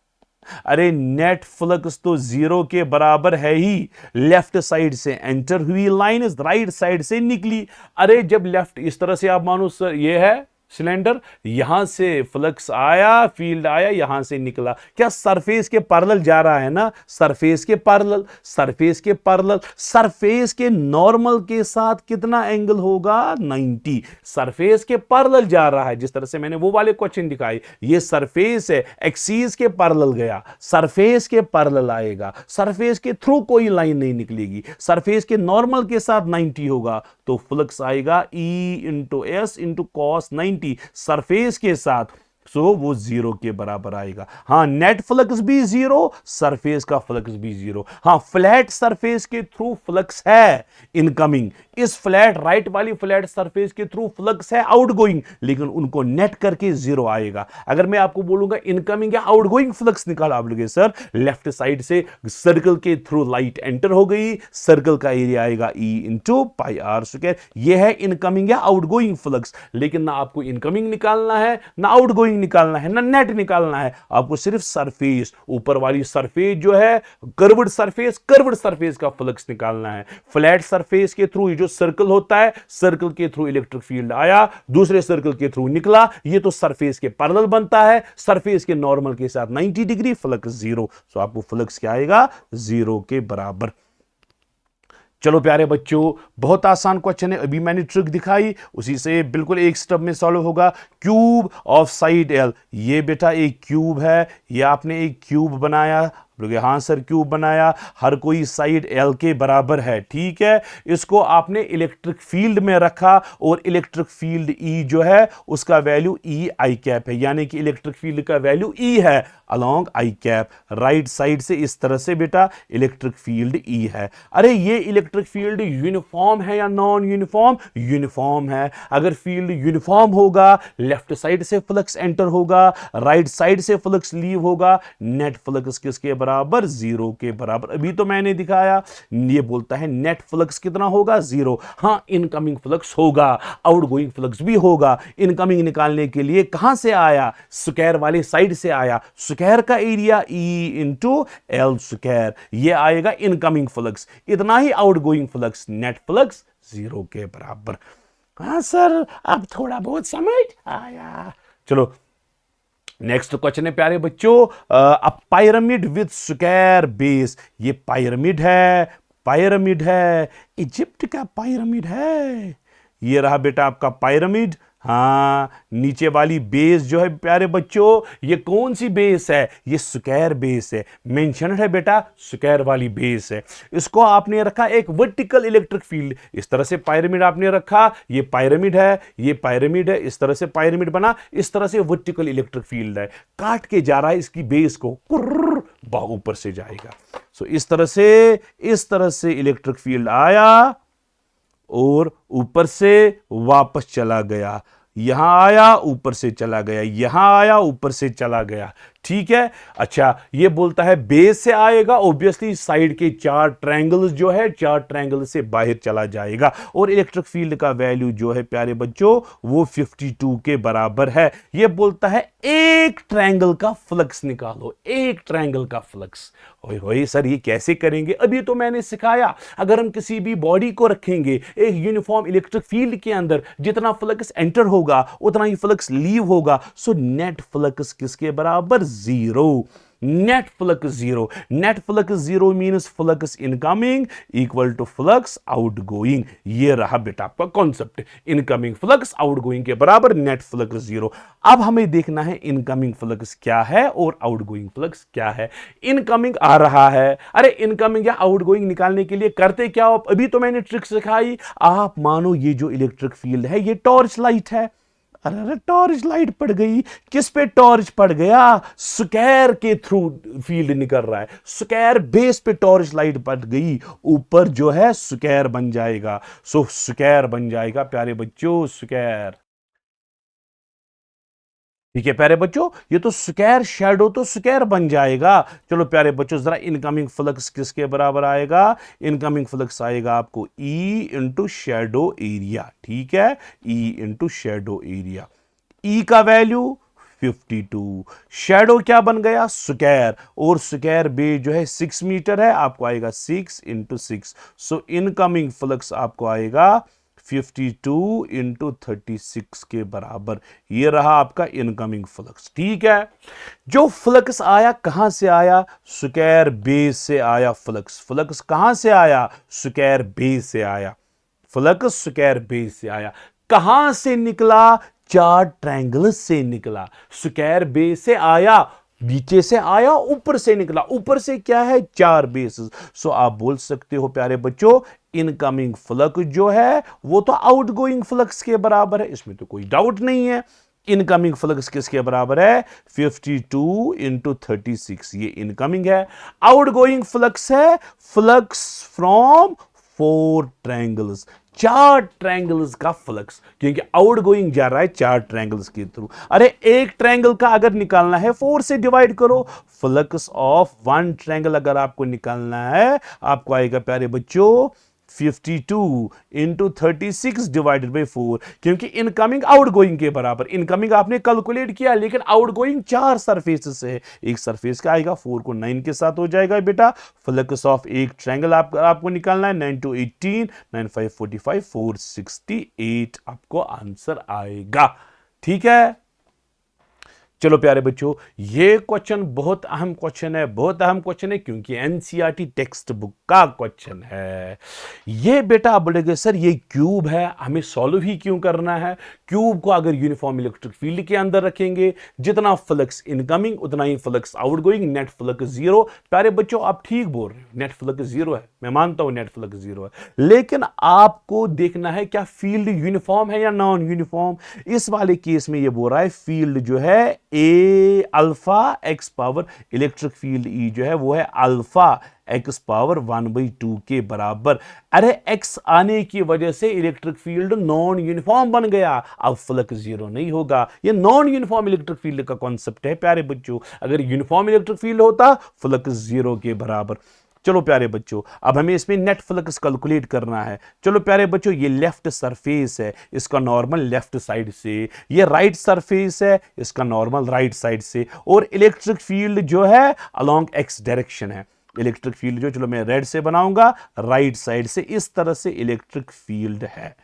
अरे नेट फ्लक्स तो 0 के बराबर है ही। लेफ्ट साइड से एंटर हुई लाइन, राइट साइड से निकली। अरे जब लेफ्ट, इस तरह से आप मानो सर ये है सिलेंडर, यहां से फ्लक्स आया, फील्ड आया, यहां से निकला, क्या सरफेस के पैरेलल जा रहा है ना, सरफेस के पैरेलल, सरफेस के पैरेलल, सरफेस के नॉर्मल के साथ कितना एंगल होगा 90, सरफेस के पैरेलल जा रहा है। जिस तरह से मैंने वो वाले क्वेश्चन दिखाए, ये सरफेस है, एक्सिस के पैरेलल गया, सरफेस के पैरेलल आएगा, सरफेस के थ्रू कोई लाइन नहीं निकलेगी, सरफेस के नॉर्मल के साथ 90 होगा, तो फ्लक्स आएगा E into S into cos 90 surface के साथ, सो वो 0 के बराबर आएगा। हाँ नेट फ्लक्स भी 0, सरफेस का फ्लक्स भी 0। हाँ फ्लैट सरफेस के थ्रू फ्लक्स है इनकमिंग, इस फ्लैट राइट वाली फ्लैट सरफेस के थ्रू फ्लक्स है आउटगोइंग, लेकिन उनको नेट करके 0 आएगा। अगर मैं आपको बोलूंगा इनकमिंग या आउटगोइंग फ्लक्स निकाल, आप लोगे सर लेफ्ट साइड से सर्कल के थ्रू लाइट एंटर हो गई, सर्कल का एरिया आएगा E into pi R square. यह है इनकमिंग या आउटगोइंग फ्लक्स। लेकिन ना आपको इनकमिंग निकालना है, ना आउटगोइंग निकालना है, ना नेट निकालना है, आपको सिर्फ सरफेस, ऊपर वाली सरफेस जो है कर्व्ड सरफेस, कर्व्ड सरफेस का फ्लक्स निकालना है। फ्लैट सरफेस के थ्रू जो सर्कल होता है, सर्कल के थ्रू इलेक्ट्रिक फील्ड आया, दूसरे सर्कल के थ्रू निकला, ये तो सरफेस के पैरेलल बनता है, सरफेस के नॉर्मल के साथ 90 डिग्री, फ्लक्स 0, सो आपको फ्लक्स क्या आएगा 0 के बराबर। चलो प्यारे बच्चों, बहुत आसान क्वेश्चन है, अभी मैंने ट्रिक दिखाई, उसी से बिल्कुल एक स्टेप में सॉल्व होगा। क्यूब ऑफ साइड एल, ये बेटा एक क्यूब है, ये आपने एक क्यूब बनाया, हाँ सर क्यूब बनाया, हर कोई साइड एल के बराबर है, ठीक है। इसको आपने इलेक्ट्रिक फील्ड में रखा, और इलेक्ट्रिक फील्ड E जो है उसका वैल्यू E आई कैप है, यानी कि इलेक्ट्रिक फील्ड का वैल्यू E है अलोंग आई कैप। राइट साइड से इस तरह से बेटा इलेक्ट्रिक फील्ड E है। अरे ये इलेक्ट्रिक फील्ड यूनिफॉर्म है या नॉन यूनिफॉर्म? यूनिफॉर्म है। अगर फील्ड यूनिफॉर्म होगा, लेफ्ट साइड से फ्लक्स एंटर होगा, राइट साइड से फ्लक्स लीव होगा, नेट फ्लक्स किसके बराबर? 0 के बराबर। अभी तो मैंने दिखाया, ये बोलता है नेट फ्लक्स कितना होगा 0। हाँ इनकमिंग फ्लक्स होगा, आउटगोइंग फ्लक्स भी होगा। इनकमिंग निकालने के लिए कहां से आया? स्क्वायर वाले साइड से आया, स्क्वायर का area E into L square, ये आएगा इनकमिंग फ्लक्स, इतना ही आउटगोइंग फ्लक्स, नेट फ्लक्स 0 के बराबर। हाँ सर अब थोड़ा बहुत समझ आया। चलो नेक्स्ट क्वेश्चन है प्यारे बच्चों, अ पिरामिड विद स्क्वायर बेस, ये पिरामिड है, पिरामिड है, इजिप्ट का पिरामिड है, ये रहा बेटा आपका पिरामिड, हाँ, नीचे वाली बेस जो है प्यारे बच्चों, ये कौन सी बेस है? ये स्क्वायर बेस है। मेंशन है बेटा, स्क्वायर वाली बेस है। इसको आपने रखा एक वर्टिकल इलेक्ट्रिक फील्ड, इस तरह से पिरामिड आपने रखा, ये पिरामिड है, ये पिरामिड है, इस तरह से पिरामिड बना, इस तरह से वर्टिकल इलेक्ट्रिक फील्ड है, काट के जा रहा है इसकी बेस को, ऊपर से जाएगा। सो इस तरह से इलेक्ट्रिक फील्ड आया और ऊपर से वापस चला गया, यहां आया ऊपर से चला गया, यहां आया ऊपर से चला गया। ठीक है, अच्छा, ये बोलता है बेस से आएगा, ऑब्वियसली साइड के चार ट्रायंगल्स जो है, चार ट्रायंगल से बाहर चला जाएगा, और इलेक्ट्रिक फील्ड का वैल्यू जो है प्यारे बच्चों वो 52 के बराबर है। ये बोलता है एक ट्रायंगल का फ्लक्स निकालो, एक ट्रायंगल का फ्लक्स। ओए सर ये कैसे करेंगे? अभी तो मैंने सिखाया, अगर हम किसी भी बॉडी को रखेंगे एक यूनिफॉर्म इलेक्ट्रिक फील्ड के अंदर, जितना फ्लक्स एंटर होगा उतना ही फ्लक्स लीव होगा। सो नेट फ्लक्स किसके बराबर? Zero. Net flux zero means flux incoming equal to flux outgoing. ये रहा बेटा आपका कॉन्सेप्ट, इनकमिंग फ्लक्स आउटगोइंग के बराबर नेट फ्लक्स जीरो। अब हमें देखना है इनकमिंग फ्लक्स क्या है और आउटगोइंग फ्लक्स क्या है। इनकमिंग आ रहा है, अरे इनकमिंग या आउटगोइंग निकालने के लिए करते क्या हो? अभी तो मैंने ट्रिक सिखाई। आप मानो ये जो इलेक्ट्रिक फील्ड है ये टॉर्च लाइट है। अरे टॉर्च लाइट पड़ गई, किस पे टॉर्च पड़ गया? स्क्वायर के थ्रू फील्ड निकल रहा है, स्क्वायर बेस पे टॉर्च लाइट पड़ गई, ऊपर जो है स्क्वायर बन जाएगा। सो स्क्वायर बन जाएगा प्यारे बच्चों, स्क्वायर। ठीक है प्यारे बच्चों, ये तो स्क्वायर शैडो तो स्क्वायर बन जाएगा। चलो प्यारे बच्चों जरा इनकमिंग फ्लक्स किसके बराबर आएगा? इनकमिंग फ्लक्स आएगा आपको E इंटू शेडो एरिया। ठीक है, E into shadow area. E का वैल्यू 52, शेडो क्या बन गया? स्क्वायर, और स्क्वायर बेस जो है 6 मीटर है, आपको आएगा 6 इंटू 6। सो इनकमिंग फ्लक्स आपको आएगा 52 इंटू 36 के बराबर। ये रहा आपका इनकमिंग फ्लक्स। ठीक है, जो फ्लक्स आया कहां से आया? स्क्वायर बेस से आया फ्लक्स। फ्लक्स कहां से आया? स्क्वायर बेस से आया। फ्लक्स स्क्वायर बेस से आया। कहां से निकला? चार ट्रायंगल से निकला। स्क्वायर बेस से आया, नीचे से आया, ऊपर से निकला। ऊपर से क्या है? चार बेसेस। सो आप बोल सकते हो प्यारे बच्चों इनकमिंग फ्लक्स जो है वो तो आउटगोइंग फ्लक्स के बराबर है, इसमें तो कोई डाउट नहीं है। इनकमिंग फ्लक्स किसके बराबर है? 52 इंटू 36, ये इनकमिंग है। आउटगोइंग फ्लक्स है फ्लक्स फ्रॉम 4 ट्रायंगल्स, चार ट्रायंगल्स का फ्लक्स, क्योंकि आउटगोइंग जा रहा है चार ट्रायंगल्स के थ्रू। अरे एक ट्रायंगल का अगर निकालना है 4 से डिवाइड करो। फ्लक्स ऑफ वन ट्रायंगल अगर आपको निकालना है, आपको आएगा प्यारे बच्चों 52 इंटू 36 डिवाइडेड बाई 4, क्योंकि इनकमिंग आउटगोइंग के बराबर। इनकमिंग आपने कैलकुलेट किया, लेकिन आउटगोइंग चार सरफेस है, एक सरफेस का आएगा 4 को 9 के साथ हो जाएगा बेटा। फ्लक्स ऑफ एक ट्रायंगल आपको निकालना है, 9 टू 18, 9 5 45, 468 आपको आंसर आएगा। ठीक है, चलो प्यारे बच्चों, ये क्वेश्चन बहुत अहम क्वेश्चन है, बहुत अहम क्वेश्चन है, क्योंकि एनसीईआरटी टेक्स्ट बुक का क्वेश्चन है। ये बेटा आप बोलेंगे सर ये क्यूब है, हमें सॉल्व ही क्यों करना है? क्यूब को अगर यूनिफॉर्म इलेक्ट्रिक फील्ड के अंदर रखेंगे, जितना फ्लक्स इनकमिंग उतना ही flux outgoing, net flux zero. प्यारे बच्चों आप ठीक बोल रहे हो, नेट फ्लक्स जीरो है, मैं मानता हूं नेट फ्लक्स जीरो है, लेकिन आपको देखना है क्या फील्ड यूनिफॉर्म है या नॉन यूनिफॉर्म। इस वाले केस में ये बोल रहा है फील्ड जो है a alpha x power, electric field E जो है वो है अल्फा एक्स पावर 1/2 के बराबर। अरे एक्स आने की वजह से इलेक्ट्रिक फील्ड नॉन यूनिफॉर्म बन गया, अब फ्लक्स जीरो नहीं होगा। ये नॉन यूनिफॉर्म इलेक्ट्रिक फील्ड का कॉन्सेप्ट है प्यारे बच्चों। अगर यूनिफॉर्म इलेक्ट्रिक फील्ड होता फ्लक्स जीरो के बराबर। चलो प्यारे बच्चों, अब हमें इसमें नेट फ्लक्स कैलकुलेट करना है। चलो प्यारे बच्चों, ये लेफ्ट सरफेस है, इसका नॉर्मल लेफ्ट साइड से, ये राइट सरफेस है, इसका नॉर्मल राइट साइड से, और इलेक्ट्रिक फील्ड जो है अलोंग एक्स डायरेक्शन है। इलेक्ट्रिक फील्ड जो, चलो मैं रेड से बनाऊंगा, राइट साइड से इस तरह से इलेक्ट्रिक फील्ड है।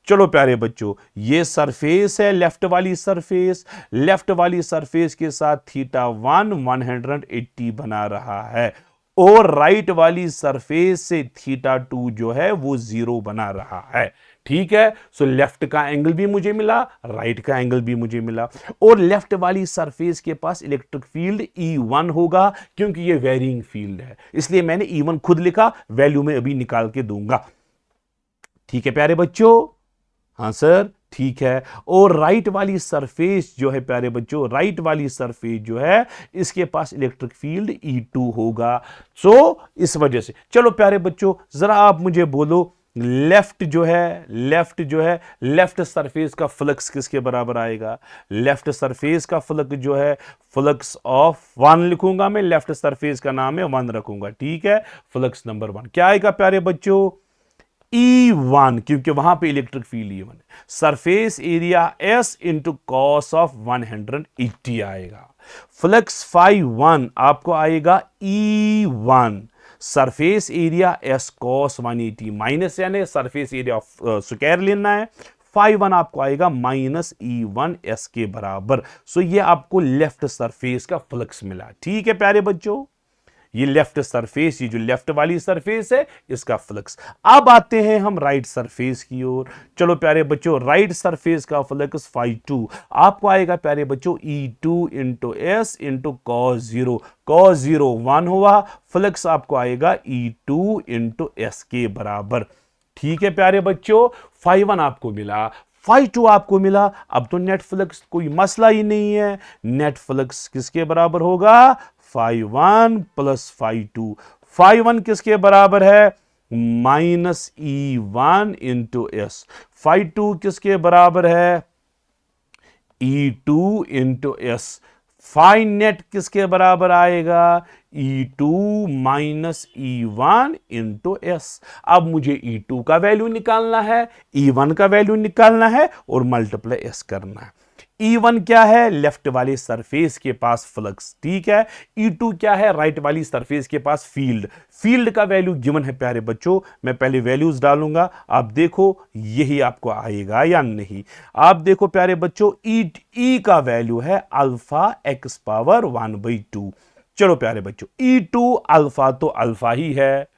चलो प्यारे बच्चों, ये सरफेस है लेफ्ट वाली सरफेस, लेफ्ट वाली सरफेस के साथ θ1 180 बना रहा है, और राइट वाली सरफेस से θ2 जो है वो 0 बना रहा है। ठीक है। सो लेफ्ट का एंगल भी मुझे मिला, राइट का एंगल भी मुझे मिला, और लेफ्ट वाली सरफेस के पास इलेक्ट्रिक फील्ड E1 होगा क्योंकि ये वेरिंग फील्ड है, इसलिए मैंने E1 खुद लिखा, वैल्यू में अभी निकाल के दूंगा। ठीक है प्यारे बच्चों, हाँ सर ठीक है। और राइट वाली सरफेस जो है प्यारे बच्चों, राइट वाली सरफेस जो है इसके पास इलेक्ट्रिक फील्ड E2 होगा। सो इस वजह से चलो प्यारे बच्चों जरा आप मुझे बोलो, लेफ्ट जो है लेफ्ट सरफेस का फ्लक्स किसके बराबर आएगा? लेफ्ट सरफेस का फ्लक्स जो है फ्लक्स ऑफ 1 लिखूंगा मैं, लेफ्ट सरफेस का नाम है 1 रखूंगा, ठीक है। फ्लक्स नंबर 1 क्या आएगा प्यारे बच्चों? E1, क्योंकि वहां पे इलेक्ट्रिक फील्ड E1 है। Surface area S into cos of 180 आएगा। फ्लक्स φ1 आपको आएगा E1, surface area S cos 180 minus, यानी सरफेस एरिया ऑफ स्क्वायर लेना है, φ1 आपको आएगा माइनस E1 S के बराबर। सो ये आपको लेफ्ट सरफेस का फ्लक्स मिला, ठीक है प्यारे बच्चों। ये लेफ्ट सरफेस, ये जो लेफ्ट वाली सरफेस है इसका फ्लक्स। अब आते हैं हम राइट सरफेस की ओर। चलो प्यारे बच्चों, राइट सरफेस का फ्लक्स φ2 आपको आएगा प्यारे बच्चों E2 into S into cos 0, cos 0 1 हुआ, फ्लक्स आपको आएगा E2 इंटू एस के बराबर। ठीक है प्यारे बच्चों, φ1 आपको मिला, φ2 आपको मिला। अब तो नेट फ्लक्स कोई मसला ही नहीं है, नेट फ्लक्स किसके बराबर होगा? φ1 प्लस φ2। φ1 किसके बराबर है? Minus E1 into S. φ2 किसके बराबर है? E2 into S. Phi net किसके बराबर आएगा? E2 minus E1 into S. अब मुझे E2 का वैल्यू निकालना है, E1 का वैल्यू निकालना है और मल्टीप्लाई एस करना है। E1 क्या है? लेफ्ट वाली सरफेस के पास फ्लक्स, ठीक है। E2 क्या है? राइट वाली सरफेस के पास फील्ड। फील्ड का वैल्यू गिवन है प्यारे बच्चों, मैं पहले वैल्यूज डालूंगा, आप देखो यही आपको आएगा या नहीं। आप देखो प्यारे बच्चों, E का वैल्यू है अल्फा x पावर 1/2। चलो प्यारे बच्चों, E2 अल्फा तो अल्फा ही है,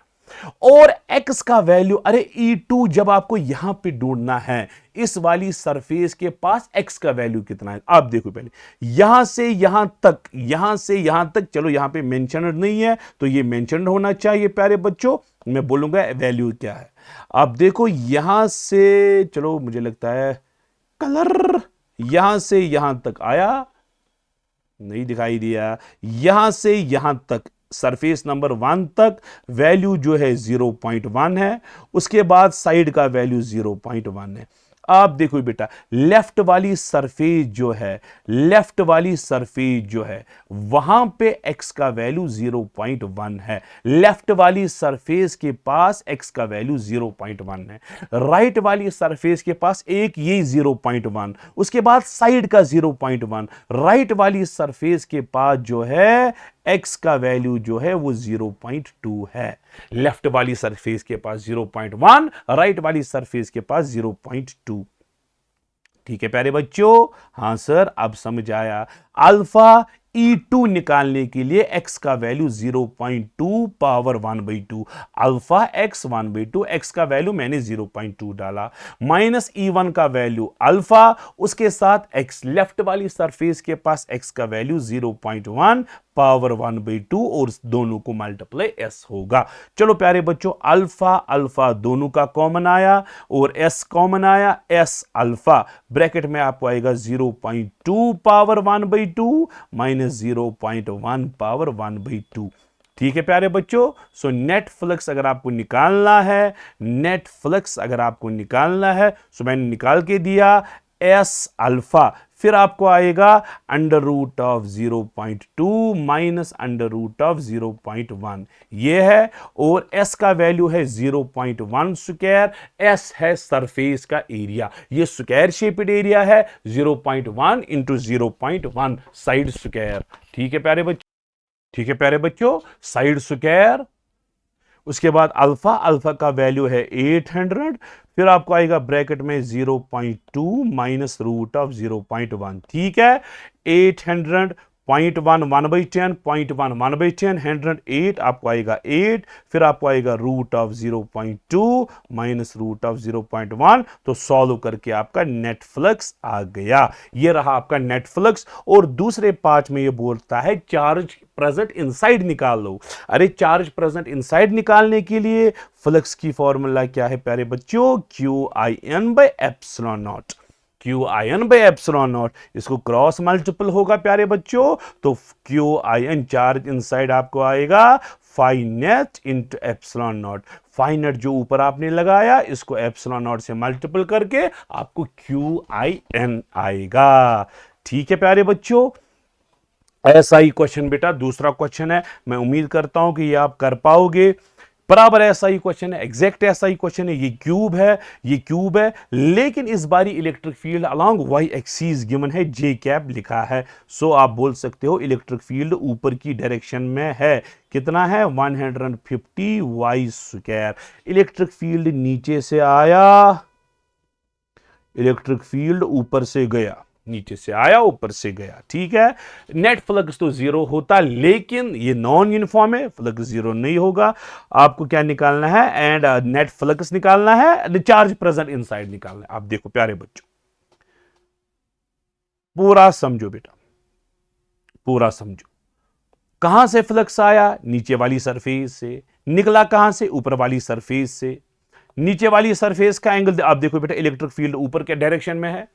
और x का वैल्यू, अरे E2 जब आपको यहां पे ढूंढना है, इस वाली सरफेस के पास x का वैल्यू कितना है, आप देखो पहले यहां से यहां तक, यहां से यहां तक, चलो यहां पे मेंशनड नहीं है तो ये मेंशनड होना चाहिए प्यारे बच्चों, मैं बोलूंगा वैल्यू क्या है। आप देखो यहां से, चलो मुझे लगता है कलर, यहां से यहां तक आया, नहीं दिखाई दिया, यहां से यहां तक सरफेस नंबर 1 तक वैल्यू जो है 0.1 है, उसके बाद साइड का वैल्यू 0.1 है। आप देखो बेटा, लेफ्ट वाली सरफेस जो है, लेफ्ट वाली सरफेस जो है वहां पे x का वैल्यू 0.1 है, लेफ्ट वाली सरफेस के पास x का वैल्यू 0.1 है। राइट वाली सरफेस के पास एक ये 0.1, उसके बाद साइड का 0.1, राइट वाली सरफेस के पास जो है x का वैल्यू जो है वो 0.2 है। लेफ्ट वाली सरफेस के पास 0.1, राइट वाली सरफेस के पास 0.2। ठीक है प्यारे बच्चों, हां सर अब समझ आया। अल्फा E2 निकालने के लिए x का value 0.2 power 1/2, alpha x 1/2, x का वैल्यू मैंने 0.2 डाला, माइनस E1 का वैल्यू अल्फा, उसके साथ x, लेफ्ट वाली सरफेस के पास x का वैल्यू 0.1 पावर 1/2 और दोनों को मल्टीप्लाई s होगा। चलो प्यारे बच्चों, अल्फा अल्फा दोनों का कॉमन आया और s कॉमन आया, s अल्फा ब्रैकेट में आपको आएगा 0.2 पावर 1/2 माइनस 0.1 पावर 1/2। ठीक है प्यारे बच्चों, सो नेट फ्लक्स अगर आपको निकालना है, नेट फ्लक्स अगर आपको निकालना है, सो मैंने निकाल के दिया s अल्फा, फिर आपको आएगा under root of 0.2 minus under root of 0.1, ये है, और s का वैल्यू है 0.1 स्क्वायर, s है सरफेस का एरिया, ये स्क्वायर शेपेड एरिया है, 0.1 इंटू 0.1 साइड स्क्वायर। ठीक है प्यारे बच्चों, ठीक है प्यारे बच्चों, साइड स्क्वायर, उसके बाद अल्फा, अल्फा का वैल्यू है 800, फिर आपको आएगा ब्रैकेट में 0.2 माइनस रूट ऑफ 0.1। ठीक है, 800 0.1 1/10, 0.1 1/10, 108 आपको आएगा 8, फिर आपको आएगा root of 0.2 minus root of 0.1, तो सॉल्व करके आपका नेट फ्लक्स आ गया। ये रहा आपका नेट फ्लक्स। और दूसरे पार्ट में ये बोलता है चार्ज प्रेजेंट इनसाइड निकाल लो। अरे चार्ज प्रेजेंट इनसाइड निकालने के लिए फ्लक्स की फॉर्मूला क्या है प्यारे बच्चों? QIn/ε0। QIn/ε0, इसको क्रॉस मल्टीपल होगा प्यारे बच्चों, तो QIn चार्ज इनसाइड आपको आएगा phi net into epsilon naught. Phi net जो ऊपर आपने लगाया, इसको एप्सिलॉन नॉट से मल्टीपल करके आपको QIn आएगा। ठीक है प्यारे बच्चों, ऐसा ही क्वेश्चन बेटा दूसरा क्वेश्चन है, मैं उम्मीद करता हूं कि ये आप कर पाओगे। बराबर ऐसा ही क्वेश्चन है, एग्जैक्ट ऐसा ही क्वेश्चन है। ये क्यूब है, ये क्यूब है, लेकिन इस बारी electric field along y axis given है, जे कैप लिखा है। सो आप बोल सकते हो इलेक्ट्रिक फील्ड ऊपर की डायरेक्शन में है। कितना है? 150 वाई स्क्वायर। इलेक्ट्रिक फील्ड नीचे से आया, इलेक्ट्रिक फील्ड ऊपर से गया, नीचे से आया ऊपर से गया। ठीक है, नेट फ्लक्स तो जीरो होता, लेकिन ये नॉन यूनिफॉर्म है, फ्लक्स जीरो नहीं होगा। आपको क्या निकालना है? एंड नेट फ्लक्स निकालना है, चार्ज प्रेजेंट इनसाइड निकालना है। आप देखो प्यारे बच्चों, पूरा समझो बेटा, पूरा समझो। कहां से फ्लक्स आया? नीचे वाली सरफेस से। निकला कहां से? ऊपर वाली सरफेस से। नीचे वाली सरफेस का एंगल आप देखो बेटा, इलेक्ट्रिक फील्ड ऊपर के डायरेक्शन में है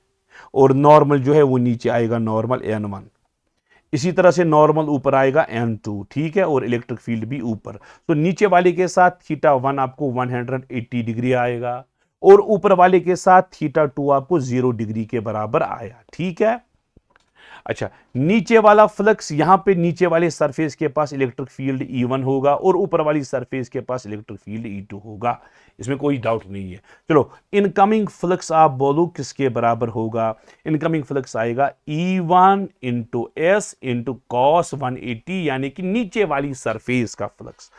और नॉर्मल जो है वो नीचे आएगा, नॉर्मल N1। इसी तरह से नॉर्मल ऊपर आएगा N2। ठीक है, और इलेक्ट्रिक फील्ड भी ऊपर। तो नीचे वाले के साथ θ1 आपको 180 डिग्री आएगा और ऊपर वाले के साथ θ2 आपको 0 डिग्री के बराबर आया। ठीक है, अच्छा, नीचे वाला फ्लक्स, यहां पे नीचे वाले सरफेस के पास इलेक्ट्रिक फील्ड E1 होगा और ऊपर वाली सरफेस के पास इलेक्ट्रिक फील्ड E2 होगा, इसमें कोई डाउट नहीं है। चलो, इनकमिंग फ्लक्स आप बोलो किसके बराबर होगा? इनकमिंग फ्लक्स आएगा E1 into S into cos 180, यानी कि नीचे वाली सरफेस का फ्लक्स,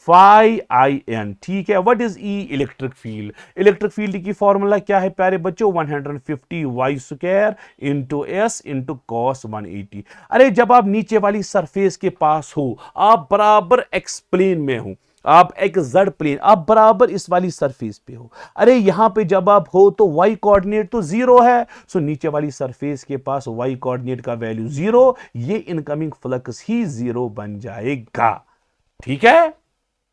फाई IN। ठीक है, what is E? Electric field. Electric field की फॉर्मूला क्या है प्यारे बच्चों? 150 y square into S into cos 180। अरे जब आप नीचे वाली सरफेस के पास हो, आप बराबर एक्स प्लेन में हो, आप एक जेड प्लेन, आप बराबर इस वाली सरफेस पे हो। अरे यहां पे जब आप हो तो वाई कोऑर्डिनेट तो जीरो है, सो नीचे वाली सरफेस के पास वाई कोऑर्डिनेट का वैल्यू जीरो, ये इनकमिंग फ्लक्स ही जीरो बन जाएगा। ठीक है,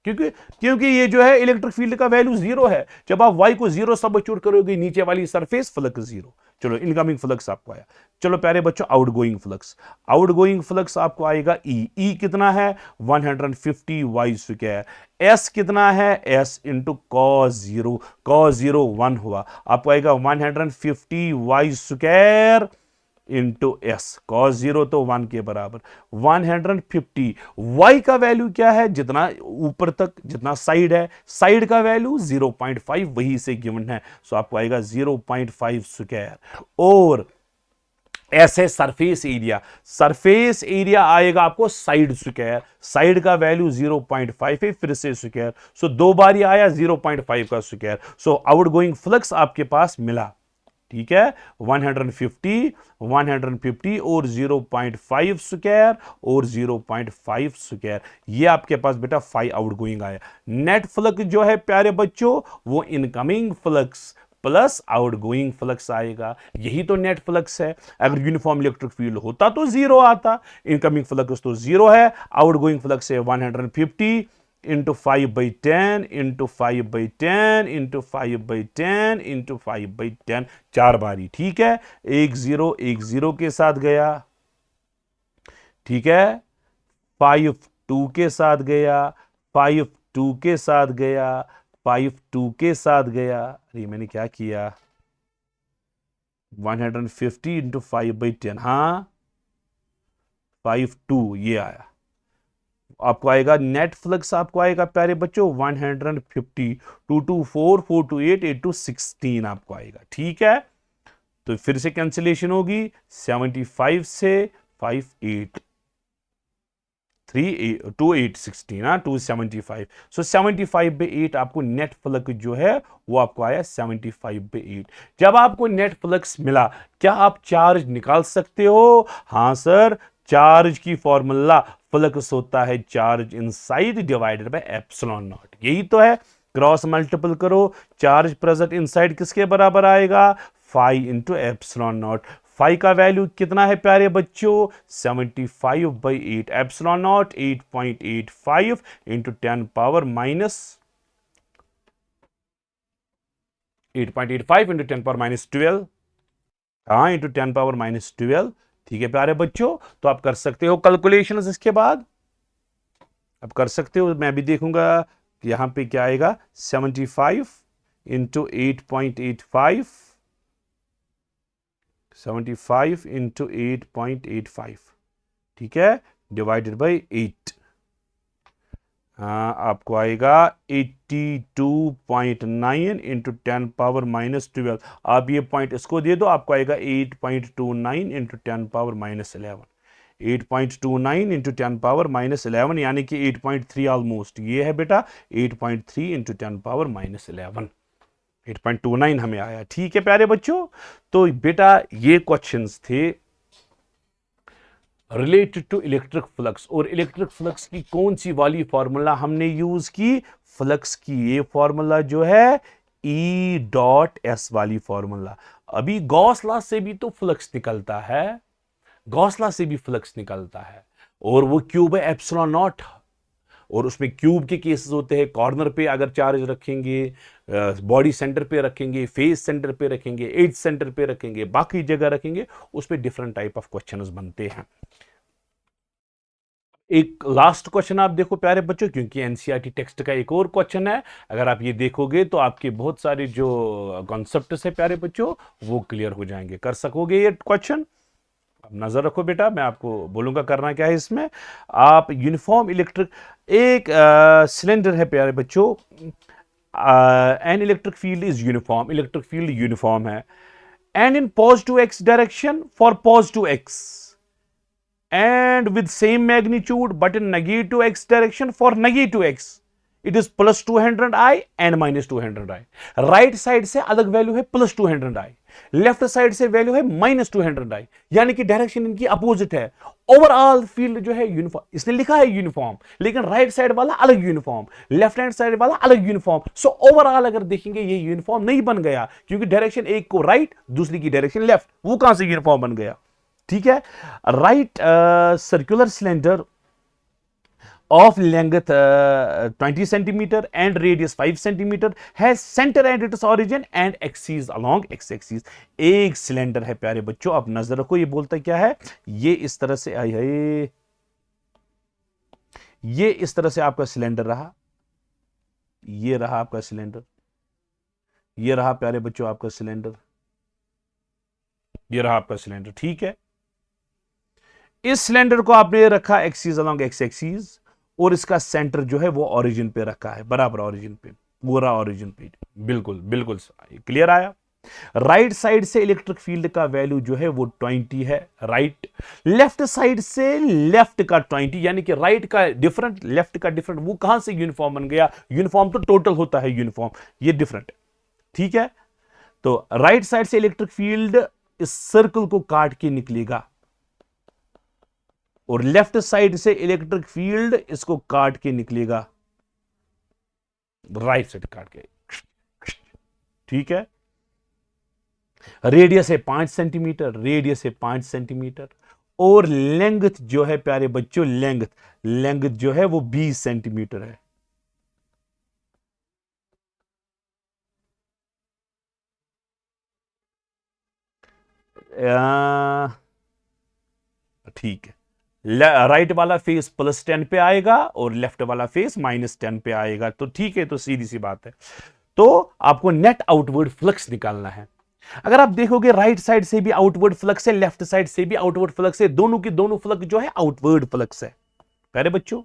क्योंकि ये जो है इलेक्ट्रिक फील्ड का वैल्यू जीरो है। जब आप y को जीरो सब्स्टिट्यूट करोगे, नीचे वाली सरफेस फ्लक्स जीरो। चलो, इनकमिंग फ्लक्स आपको आया। चलो प्यारे बच्चों, आउटगोइंग फ्लक्स। आउटगोइंग फ्लक्स आपको आएगा ई कितना है? 150 वाई स्क्वायर। एस कितना है? S into cos zero, cos zero 1 हुआ, आपको आएगा 150 y square into s. Cos zero तो 1 के बराबर, 150। वाई का वैल्यू क्या है? जितना ऊपर तक, जितना साइड है, साइड का वैल्यू 0.5 वही से गिवन है, सो आपको आएगा 0.5 स्क्वायर। और ऐसे सरफेस एरिया, सरफेस एरिया आएगा आपको साइड स्क्वायर, साइड का वैल्यू 0.5 है, फिर से स्क्वायर, सो दो बार आया 0.5 का स्क्वायर। सो आउटगोइंग फ्लक्स आपके पास मिला। ठीक है, 150 150 और 0.5 स्क्वायर और 0.5 स्क्वायर, ये आपके पास बेटा 5 आउटगोइंग आया। नेट फ्लक्स जो है प्यारे बच्चों, वो incoming flux plus outgoing flux आएगा, यही तो नेट फ्लक्स है। अगर यूनिफॉर्म इलेक्ट्रिक फील्ड होता तो जीरो आता, इनकमिंग फ्लक्स तो जीरो है, आउटगोइंग फ्लक्स है 150 इंटू 5/10 इंटू 5/10 इंटू 5/10 इंटू 5/10, 4 बारी। ठीक है, 1 0 के साथ गया, ठीक है, 5 2 के साथ गया, 5 2 के साथ गया, 5 2 के साथ गया। अरे मैंने क्या किया? 150 इंटू 5/10, हाँ 5 2 ये आया। आपको आएगा नेट फ्लक्स, आपको आएगा प्यारे बच्चों 150, 2 2 4 4 2 8 8 2 16 आपको आएगा। ठीक है, तो फिर से कैंसिलेशन होगी, 75 से 5 8 3 2 8 16, 275, सो 75/8 आपको नेट फ्लक्स जो है वो आपको आया 75/8। जब आपको नेट फ्लक्स मिला, क्या आप चार्ज निकाल सकते हो? हाँ सर, चार्ज की फॉर्मूला फ्लक्स होता है charge inside divided by epsilon naught, यही तो है। क्रॉस मल्टीपल करो, चार्ज प्रेजेंट इनसाइड किसके बराबर आएगा, phi into epsilon naught. Phi का वैल्यू कितना है प्यारे बच्चों, 75/8, epsilon naught 8.85 into 10 power minus 8.85 into 10 power minus 12, हाँ इंटू 10 पावर माइनस 12। ठीक है प्यारे बच्चों, तो आप कर सकते हो कैलकुलेशंस इसके बाद, आप कर सकते हो। मैं भी देखूंगा कि यहां पे क्या आएगा, 75 इंटू 8.85, 75 इंटू 8.85, ठीक है, डिवाइडेड बाई 8, हाँ आपको आएगा 82.9 इंटू 10 पावर माइनस 12। आप ये पॉइंट इसको दे दो, आपको आएगा 8.29 into 10 power minus 11, 8.29 into 10 power minus 11 यानी कि 8.3 ऑलमोस्ट, ये है बेटा 8.3 इंटू 10 पावर माइनस 11, 8.29 हमें आया। ठीक है प्यारे बच्चों, तो बेटा ये क्वेश्चंस थे रिलेटेड टू इलेक्ट्रिक फ्लक्स। और इलेक्ट्रिक फ्लक्स की कौन सी वाली फॉर्मूला हमने यूज की, फ्लक्स की ये फॉर्मूला जो है E.S वाली फॉर्मूला। अभी गॉस लॉ से भी तो फ्लक्स निकलता है, गॉस लॉ से भी फ्लक्स निकलता है, और वो क्यूब है एप्सिलॉन नॉट, और उसमें क्यूब के केसेस होते हैं, कॉर्नर पे अगर चार्ज रखेंगे, बॉडी सेंटर पे रखेंगे, फेस सेंटर पे रखेंगे, एज सेंटर पे रखेंगे, बाकी जगह रखेंगे, उस पे डिफरेंट टाइप ऑफ क्वेश्चंस बनते हैं। एक लास्ट क्वेश्चन आप देखो प्यारे बच्चों, क्योंकि एनसीईआरटी टेक्स्ट का एक और क्वेश्चन है, अगर आप ये देखोगे तो आपके बहुत सारे जो कॉन्सेप्ट्स है प्यारे बच्चों वो क्लियर हो जाएंगे। कर सकोगे ये क्वेश्चन, नजर रखो बेटा, मैं आपको बोलूंगा करना क्या है इसमें। आप यूनिफॉर्म इलेक्ट्रिक, एक सिलेंडर है प्यारे बच्चों, an electric field is uniform, electric field uniform है, and in positive x direction for positive x, and with same magnitude but in negative x direction for negative x, it is plus 200i and minus 200i। Right side से अलग value है plus 200i, left side से value है minus 200i, यानी कि direction इनकी opposite है। Overall field जो है यूनिफॉर्म, इसने लिखा है यूनिफॉर्म, लेकिन राइट साइड वाला अलग यूनिफॉर्म, लेफ्ट हैंड साइड वाला अलग यूनिफॉर्म। सो ओवरऑल अगर देखेंगे ये यूनिफॉर्म नहीं बन गया, क्योंकि डायरेक्शन एक को राइट दूसरी की डायरेक्शन लेफ्ट, वो कहां से यूनिफॉर्म बन गया। ठीक है, right circular cylinder of length 20 centimeter and radius 5 centimeter has center at its origin and axis along x axis। एक सिलेंडर है प्यारे बच्चों, आप नजर रखो, ये बोलता क्या है, ये इस तरह से आई है, ये इस तरह से आपका सिलेंडर रहा, ये रहा आपका सिलेंडर, ये रहा प्यारे बच्चों आपका सिलेंडर, ये रहा आपका सिलेंडर। ठीक है, इस सिलेंडर को आपने रखा एक्सिस अलोंग एक्स एक्सिस, और इसका सेंटर जो है वो ओरिजिन पे रखा है, बराबर ओरिजिन पे, पूरा ओरिजिन पे, बिल्कुल बिल्कुल क्लियर आया। राइट साइड से इलेक्ट्रिक फील्ड का वैल्यू जो है वो 20 है, राइट, लेफ्ट साइड से लेफ्ट का 20, यानी कि राइट का डिफरेंट लेफ्ट का डिफरेंट, वो कहां से यूनिफॉर्म बन गया, यूनिफॉर्म तो टोटल होता है यूनिफॉर्म, ये डिफरेंट है। ठीक है, तो राइट साइड से इलेक्ट्रिक फील्ड इस सर्कल को काट के निकलेगा, और लेफ्ट साइड से इलेक्ट्रिक फील्ड इसको काट के निकलेगा, राइट साइड काट के। ठीक है, रेडियस है 5 सेंटीमीटर, रेडियस है 5 सेंटीमीटर, और लेंथ जो है प्यारे बच्चों, लेंथ जो है वो 20 सेंटीमीटर है। ठीक है, राइट वाला फेस +10 पे आएगा और लेफ्ट वाला फेस -10 पे आएगा, तो ठीक है, तो सीधी सी बात है। तो आपको नेट आउटवर्ड फ्लक्स निकालना है। अगर आप देखोगे राइट साइड से भी आउटवर्ड फ्लक्स है, लेफ्ट साइड से भी आउटवर्ड फ्लक्स है, दोनों की दोनों फ्लक्स जो है आउटवर्ड फ्लक्स है। प्यारे बच्चों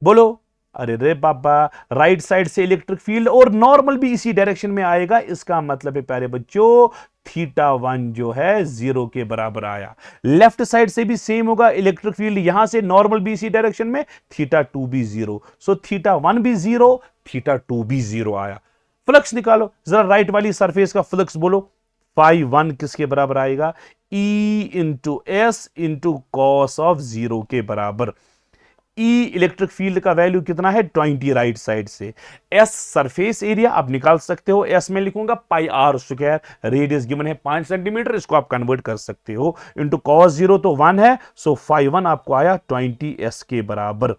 बोलो, अरे रे बाबा, राइट साइड से इलेक्ट्रिक फील्ड और नॉर्मल भी इसी डायरेक्शन में आएगा, इसका मतलब है प्यारे बच्चों θ1 जो है 0 के बराबर आया। लेफ्ट साइड से भी सेम होगा, इलेक्ट्रिक फील्ड यहां से नॉर्मल भी इसी डायरेक्शन में, θ2 भी 0, सो θ1 भी 0, θ2 भी 0 आया। फ्लक्स निकालो जरा, राइट वाली सरफेस का फ्लक्स बोलो, फाई 1 किसके बराबर आएगा, E into S into cos of 0 के बराबर। E इलेक्ट्रिक फील्ड का वैल्यू कितना है 20 राइट साइड से। S सरफेस एरिया आप निकाल सकते हो, S में लिखूंगा पाई आर स्क्वायर, रेडियस गिवन है 5 सेंटीमीटर, इसको आप कन्वर्ट कर सकते हो, इंटू कॉस 0 तो 1 है, सो फाई 1 आपको आया 20S के बराबर।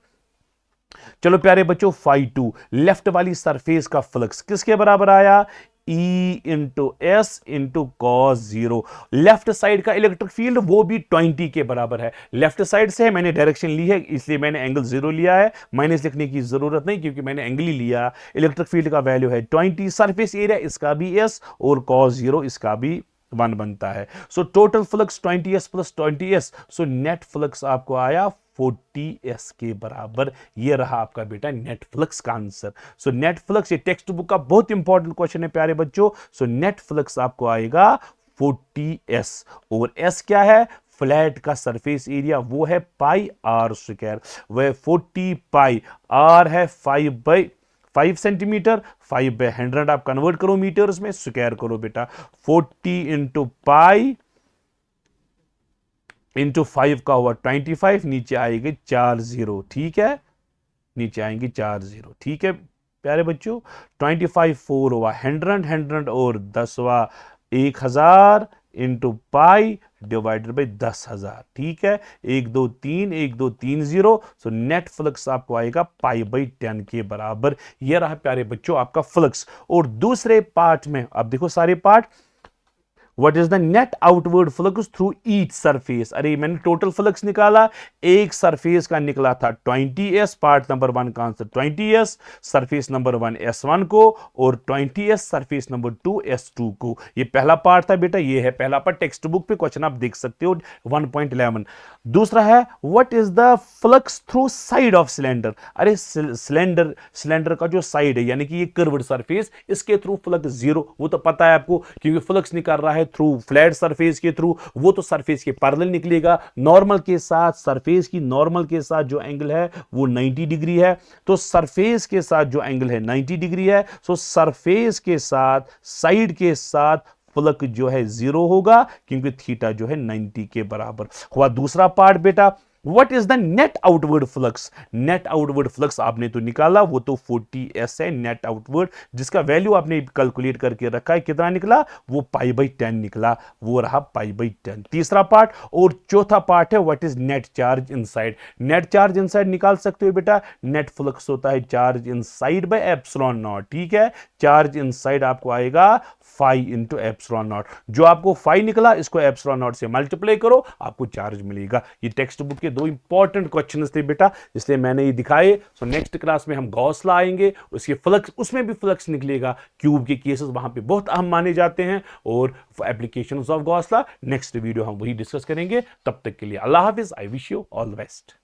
चलो प्यारे बच्चों, फाई 2 लेफ्ट वाली सरफेस का फ्लक्स किसके बराबर आया, E into S into cos 0। Left side का इलेक्ट्रिक फील्ड वो भी 20 के बराबर है, लेफ्ट साइड से है, मैंने डायरेक्शन ली है इसलिए मैंने एंगल 0 लिया है, माइनस लिखने की जरूरत नहीं क्योंकि मैंने एंगल ही लिया। इलेक्ट्रिक फील्ड का वैल्यू है 20, सरफेस एरिया इसका भी S और कॉस 0 इसका भी 1 बनता है। So total flux 20S plus 20S, so net flux आपको आया 40S के बराबर। ये रहा आपका बेटा नेट फ्लक्स का आंसर। सो नेट फ्लक्स, ये टेक्स्ट बुक का बहुत इंपॉर्टेंट क्वेश्चन है प्यारे बच्चों। सो नेट फ्लक्स आपको आएगा 40S, और S क्या है, फ्लैट का सरफेस एरिया, वो है पाई आर स्क्वायर, वह 40 पाई आर है 5 सेंटीमीटर, 5/100 आप कन्वर्ट करो मीटर्स में, स्क्वायर करो बेटा, 40 इंटू पाई इंटू 5 का हुआ 25, नीचे आएंगे 4 0, ठीक है, नीचे आएंगे 4 0, ठीक है प्यारे बच्चों। 25 4 हुआ 100 और 10 हुआ 1000 इंटू पाई डिवाइडेड बाई 10,000, ठीक है, 1 2 3 1 2 3 0। सो नेट फ्लक्स आपको आएगा π/10 के बराबर। यह रहा प्यारे बच्चों आपका फ्लक्स। और दूसरे पार्ट में अब देखो सारे part, What is the net outward flux through each surface? अरे मैंने टोटल फ्लक्स निकाला, एक सरफेस का निकला था 20S, पार्ट नंबर 1 का answer 20S, surface number 1 S1 को, और 20S सरफेस नंबर 2 S2 को। ये पहला पार्ट था बेटा, ये है पहला पार्ट, टेक्स्ट बुक पे क्वेश्चन आप देख सकते हो 1.11। दूसरा है what is the flux through side of cylinder. अरे सिलेंडर का जो साइड है यानी कि ये कर्व्ड सरफेस, इसके थ्रू फ्लक्स 0, वो तो पता है आपको क्योंकि फ्लक्स निकल रहा है थ्रू फ्लैट सरफेस के थ्रू, वो तो सरफेस के पैरेलल निकलेगा। नॉर्मल के साथ, सरफेस की नॉर्मल के साथ जो एंगल है वो 90 डिग्री है, तो सरफेस के साथ जो एंगल है 90 डिग्री है, सो सरफेस के साथ साइड के साथ फ्लक्स जो है 0 होगा क्योंकि थीटा जो है 90 के बराबर हुआ। दूसरा पार्ट बेटा, What is the net outward flux? Net outward flux आपने तो निकाला, वो तो 40S है नेट आउटवर्ड, जिसका वैल्यू आपने कैलकुलेट करके रखा है, कितना निकला, वो π/10 निकला, वो रहा π/10। तीसरा पार्ट। और चौथा पार्ट है what is net charge inside. Net charge inside निकाल सकते हो बेटा, नेट फ्लक्स होता है charge inside bye epsilon not, ठीक है, चार्ज इनसाइड आपको आएगा फाई इंटू एप्सिलॉन नॉट। जो आपको फाई निकला इसको एप्सिलॉन नॉट से मल्टीप्लाई करो, आपको चार्ज मिलेगा। ये टेक्स्ट बुक के 2 इंपॉर्टेंट क्वेश्चंस थे बेटा, इसलिए मैंने ये दिखाए। सो नेक्स्ट क्लास में हम गॉस लॉ आएंगे, उसके फ्लक्स, उसमें भी फ्लक्स निकलेगा, क्यूब के केसेस वहां पे बहुत अहम माने जाते हैं, और applications of Gauss law next video हम वही डिस्कस करेंगे। तब तक के लिए अल्लाह हाफिज, I wish you all the best.